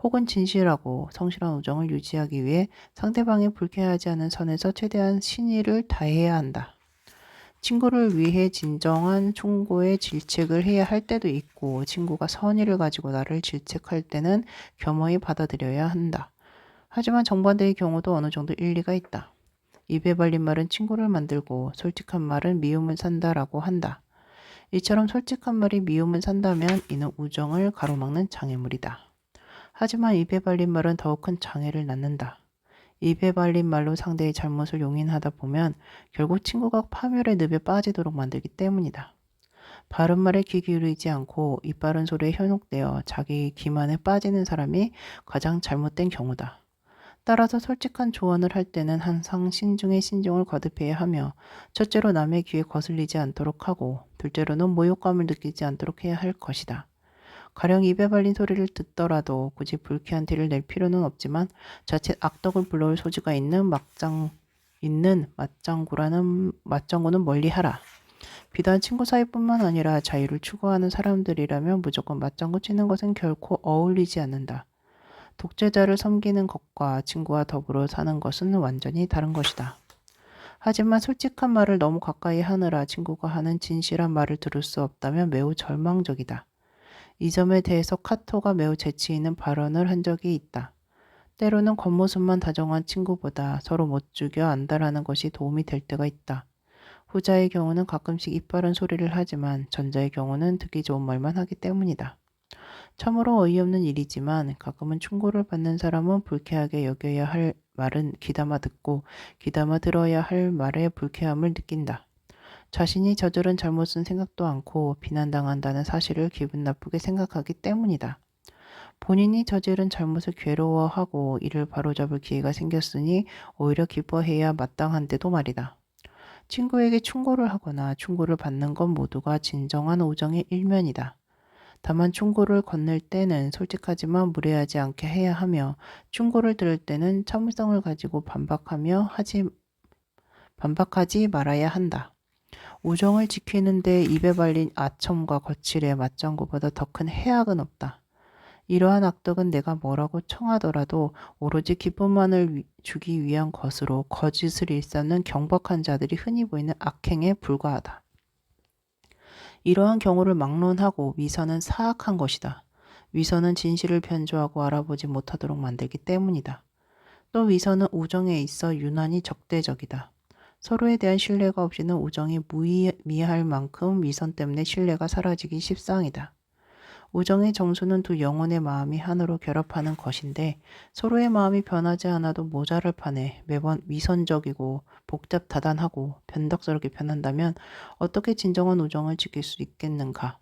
혹은 진실하고 성실한 우정을 유지하기 위해 상대방이 불쾌하지 않은 선에서 최대한 신의를 다해야 한다. 친구를 위해 진정한 충고에 질책을 해야 할 때도 있고 친구가 선의를 가지고 나를 질책할 때는 겸허히 받아들여야 한다. 하지만 정반대의 경우도 어느 정도 일리가 있다. 입에 발린 말은 친구를 만들고 솔직한 말은 미움을 산다라고 한다. 이처럼 솔직한 말이 미움을 산다면 이는 우정을 가로막는 장애물이다. 하지만 입에 발린 말은 더욱 큰 장애를 낳는다. 입에 발린 말로 상대의 잘못을 용인하다 보면 결국 친구가 파멸의 늪에 빠지도록 만들기 때문이다. 바른 말에 귀 기울이지 않고 입 바른 소리에 현혹되어 자기 기만에 빠지는 사람이 가장 잘못된 경우다. 따라서 솔직한 조언을 할 때는 항상 신중에 신중을 거듭해야 하며 첫째로 남의 귀에 거슬리지 않도록 하고 둘째로는 모욕감을 느끼지 않도록 해야 할 것이다. 가령 입에 발린 소리를 듣더라도 굳이 불쾌한 티를 낼 필요는 없지만 자칫 악덕을 불러올 소지가 있는 맞장구는 멀리하라. 비단 친구 사이뿐만 아니라 자유를 추구하는 사람들이라면 무조건 맞장구 치는 것은 결코 어울리지 않는다. 독재자를 섬기는 것과 친구와 더불어 사는 것은 완전히 다른 것이다. 하지만 솔직한 말을 너무 가까이 하느라 친구가 하는 진실한 말을 들을 수 없다면 매우 절망적이다. 이 점에 대해서 카토가 매우 재치 있는 발언을 한 적이 있다. 때로는 겉모습만 다정한 친구보다 서로 못 죽여 안다라는 것이 도움이 될 때가 있다. 후자의 경우는 가끔씩 입바른 소리를 하지만 전자의 경우는 듣기 좋은 말만 하기 때문이다. 참으로 어이없는 일이지만 가끔은 충고를 받는 사람은 불쾌하게 여겨야 할 말은 귀담아 듣고 귀담아 들어야 할 말의 불쾌함을 느낀다. 자신이 저지른 잘못은 생각도 않고 비난당한다는 사실을 기분 나쁘게 생각하기 때문이다. 본인이 저지른 잘못을 괴로워하고 이를 바로잡을 기회가 생겼으니 오히려 기뻐해야 마땅한데도 말이다. 친구에게 충고를 하거나 충고를 받는 것 모두가 진정한 우정의 일면이다. 다만 충고를 건넬 때는 솔직하지만 무례하지 않게 해야 하며 충고를 들을 때는 참을성을 가지고 반박하지 말아야 한다. 우정을 지키는데 입에 발린 아첨과 거칠의 맞장구보다 더 큰 해악은 없다. 이러한 악덕은 내가 뭐라고 청하더라도 오로지 기쁨만을 주기 위한 것으로 거짓을 일삼는 경박한 자들이 흔히 보이는 악행에 불과하다. 이러한 경우를 막론하고 위선은 사악한 것이다. 위선은 진실을 변조하고 알아보지 못하도록 만들기 때문이다. 또 위선은 우정에 있어 유난히 적대적이다. 서로에 대한 신뢰가 없이는 우정이 무의미할 만큼 위선 때문에 신뢰가 사라지기 십상이다. 우정의 정수는 두 영혼의 마음이 하나로 결합하는 것인데 서로의 마음이 변하지 않아도 모자랄 판에 매번 위선적이고 복잡다단하고 변덕스럽게 변한다면 어떻게 진정한 우정을 지킬 수 있겠는가?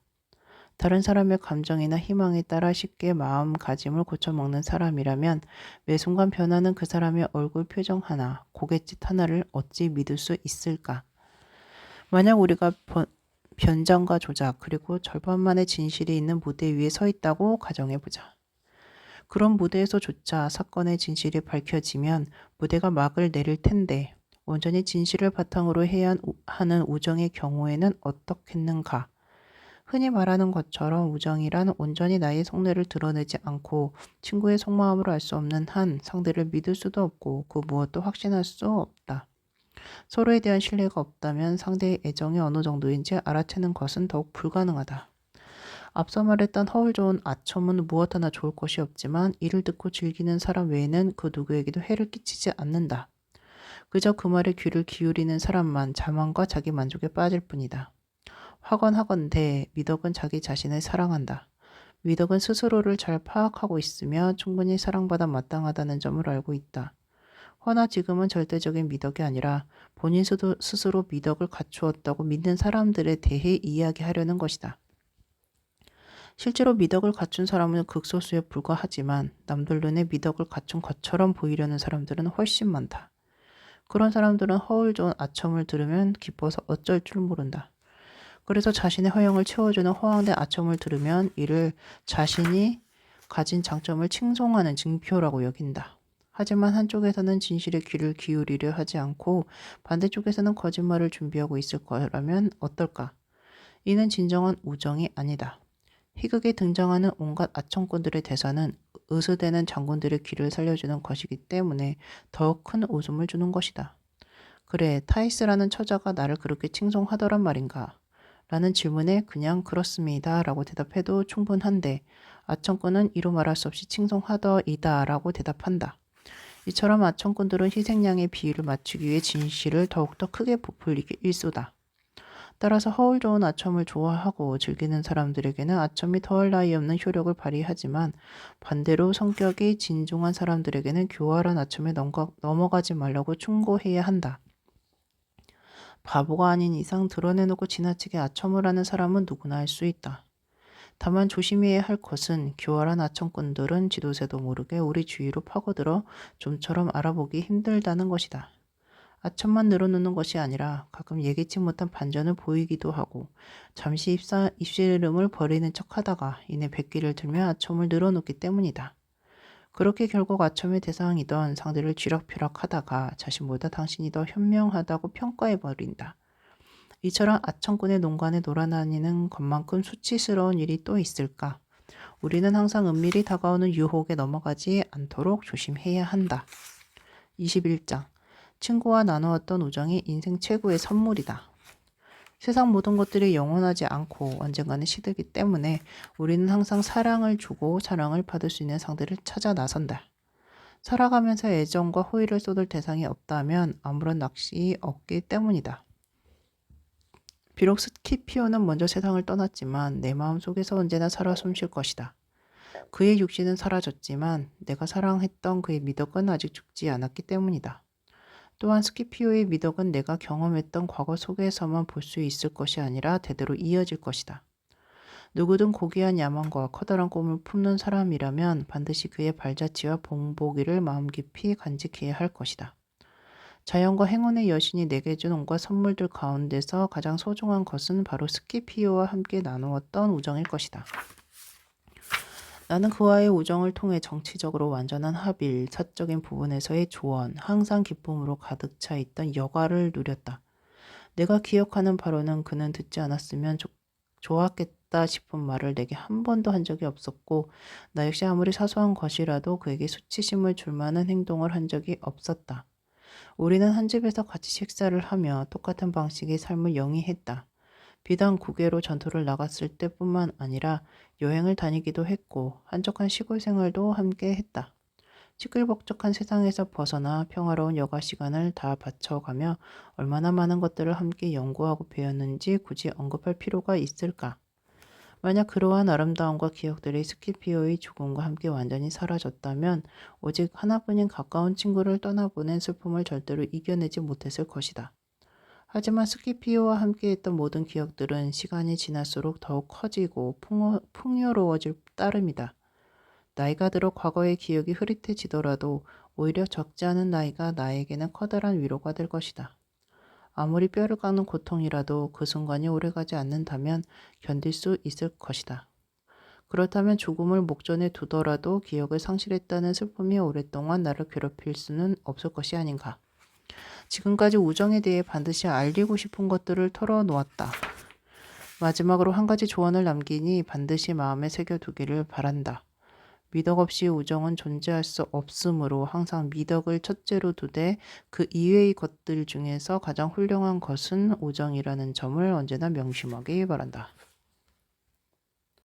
다른 사람의 감정이나 희망에 따라 쉽게 마음가짐을 고쳐먹는 사람이라면 매 순간 변하는 그 사람의 얼굴 표정 하나, 고갯짓 하나를 어찌 믿을 수 있을까? 만약 우리가 변장과 조작 그리고 절반만의 진실이 있는 무대 위에 서 있다고 가정해보자. 그런 무대에서조차 사건의 진실이 밝혀지면 무대가 막을 내릴 텐데 온전히 진실을 바탕으로 해야 하는 우정의 경우에는 어떻겠는가? 흔히 말하는 것처럼 우정이란 온전히 나의 속내를 드러내지 않고 친구의 속마음으로 알 수 없는 한 상대를 믿을 수도 없고 그 무엇도 확신할 수 없다. 서로에 대한 신뢰가 없다면 상대의 애정이 어느 정도인지 알아채는 것은 더욱 불가능하다. 앞서 말했던 허울 좋은 아첨은 무엇 하나 좋을 것이 없지만 이를 듣고 즐기는 사람 외에는 그 누구에게도 해를 끼치지 않는다. 그저 그 말에 귀를 기울이는 사람만 자만과 자기 만족에 빠질 뿐이다. 하건하건대 미덕은 자기 자신을 사랑한다. 미덕은 스스로를 잘 파악하고 있으며 충분히 사랑받아 마땅하다는 점을 알고 있다. 허나 지금은 절대적인 미덕이 아니라 본인 스스로 미덕을 갖추었다고 믿는 사람들에 대해 이야기하려는 것이다. 실제로 미덕을 갖춘 사람은 극소수에 불과하지만 남들 눈에 미덕을 갖춘 것처럼 보이려는 사람들은 훨씬 많다. 그런 사람들은 허울 좋은 아첨을 들으면 기뻐서 어쩔 줄 모른다. 그래서 자신의 허영을 채워주는 허황된 아첨을 들으면 이를 자신이 가진 장점을 칭송하는 징표라고 여긴다. 하지만 한쪽에서는 진실에 귀를 기울이려 하지 않고 반대쪽에서는 거짓말을 준비하고 있을 거라면 어떨까? 이는 진정한 우정이 아니다. 희극에 등장하는 온갖 아첨꾼들의 대사는 으스대는 장군들의 귀를 살려주는 것이기 때문에 더욱 큰 웃음을 주는 것이다. 그래, 타이스라는 처자가 나를 그렇게 칭송하더란 말인가? 라는 질문에 그냥 그렇습니다 라고 대답해도 충분한데 아청꾼은 이루 말할 수 없이 칭송하더이다 라고 대답한다. 이처럼 아청꾼들은 희생양의 비율을 맞추기 위해 진실을 더욱더 크게 부풀리기 일쑤다. 따라서 허울 좋은 아첨을 좋아하고 즐기는 사람들에게는 아첨이 더할 나위 없는 효력을 발휘하지만 반대로 성격이 진중한 사람들에게는 교활한 아첨에 넘어가지 말라고 충고해야 한다. 바보가 아닌 이상 드러내놓고 지나치게 아첨을 하는 사람은 누구나 할 수 있다. 다만 조심해야 할 것은 교활한 아청꾼들은 지도새도 모르게 우리 주위로 파고들어 좀처럼 알아보기 힘들다는 것이다. 아첨만 늘어놓는 것이 아니라 가끔 예기치 못한 반전을 보이기도 하고 잠시 입씨름을 벌이는 척하다가 이내 백기를 들며 아첨을 늘어놓기 때문이다. 그렇게 결국 아첨의 대상이던 상대를 쥐락펴락하다가 자신보다 당신이 더 현명하다고 평가해버린다. 이처럼 아청꾼의 농간에 놀아다니는 것만큼 수치스러운 일이 또 있을까? 우리는 항상 은밀히 다가오는 유혹에 넘어가지 않도록 조심해야 한다. 21장 친구와 나누었던 우정이 인생 최고의 선물이다. 세상 모든 것들이 영원하지 않고 언젠가는 시들기 때문에 우리는 항상 사랑을 주고 사랑을 받을 수 있는 상대를 찾아 나선다. 살아가면서 애정과 호의를 쏟을 대상이 없다면 아무런 낚시 없기 때문이다. 비록 스키피오는 먼저 세상을 떠났지만 내 마음속에서 언제나 살아 숨쉴 것이다. 그의 육신은 사라졌지만 내가 사랑했던 그의 미덕은 아직 죽지 않았기 때문이다. 또한 스키피오의 미덕은 내가 경험했던 과거 속에서만 볼 수 있을 것이 아니라 대대로 이어질 것이다. 누구든 고귀한 야망과 커다란 꿈을 품는 사람이라면 반드시 그의 발자취와 본보기를 마음 깊이 간직해야 할 것이다. 자연과 행운의 여신이 내게 준 온갖 선물들 가운데서 가장 소중한 것은 바로 스키피오와 함께 나누었던 우정일 것이다. 나는 그와의 우정을 통해 정치적으로 완전한 합일, 사적인 부분에서의 조언, 항상 기쁨으로 가득 차 있던 여가를 누렸다. 내가 기억하는 바로는 그는 듣지 않았으면 좋았겠다 싶은 말을 내게 한 번도 한 적이 없었고 나 역시 아무리 사소한 것이라도 그에게 수치심을 줄 만한 행동을 한 적이 없었다. 우리는 한 집에서 같이 식사를 하며 똑같은 방식의 삶을 영위했다. 비단 국외로 전투를 나갔을 때뿐만 아니라 여행을 다니기도 했고 한적한 시골 생활도 함께 했다. 시끌벅적한 세상에서 벗어나 평화로운 여가 시간을 다 바쳐가며 얼마나 많은 것들을 함께 연구하고 배웠는지 굳이 언급할 필요가 있을까? 만약 그러한 아름다움과 기억들이 스키피오의 죽음과 함께 완전히 사라졌다면 오직 하나뿐인 가까운 친구를 떠나보낸 슬픔을 절대로 이겨내지 못했을 것이다. 하지만 스키피오와 함께했던 모든 기억들은 시간이 지날수록 더욱 커지고 풍요로워질 따름이다. 나이가 들어 과거의 기억이 흐릿해지더라도 오히려 적지 않은 나이가 나에게는 커다란 위로가 될 것이다. 아무리 뼈를 깎는 고통이라도 그 순간이 오래가지 않는다면 견딜 수 있을 것이다. 그렇다면 죽음을 목전에 두더라도 기억을 상실했다는 슬픔이 오랫동안 나를 괴롭힐 수는 없을 것이 아닌가. 지금까지 우정에 대해 반드시 알리고 싶은 것들을 털어놓았다. 마지막으로 한 가지 조언을 남기니 반드시 마음에 새겨두기를 바란다. 미덕 없이 우정은 존재할 수 없으므로 항상 미덕을 첫째로 두되 그 이외의 것들 중에서 가장 훌륭한 것은 우정이라는 점을 언제나 명심하기 바란다.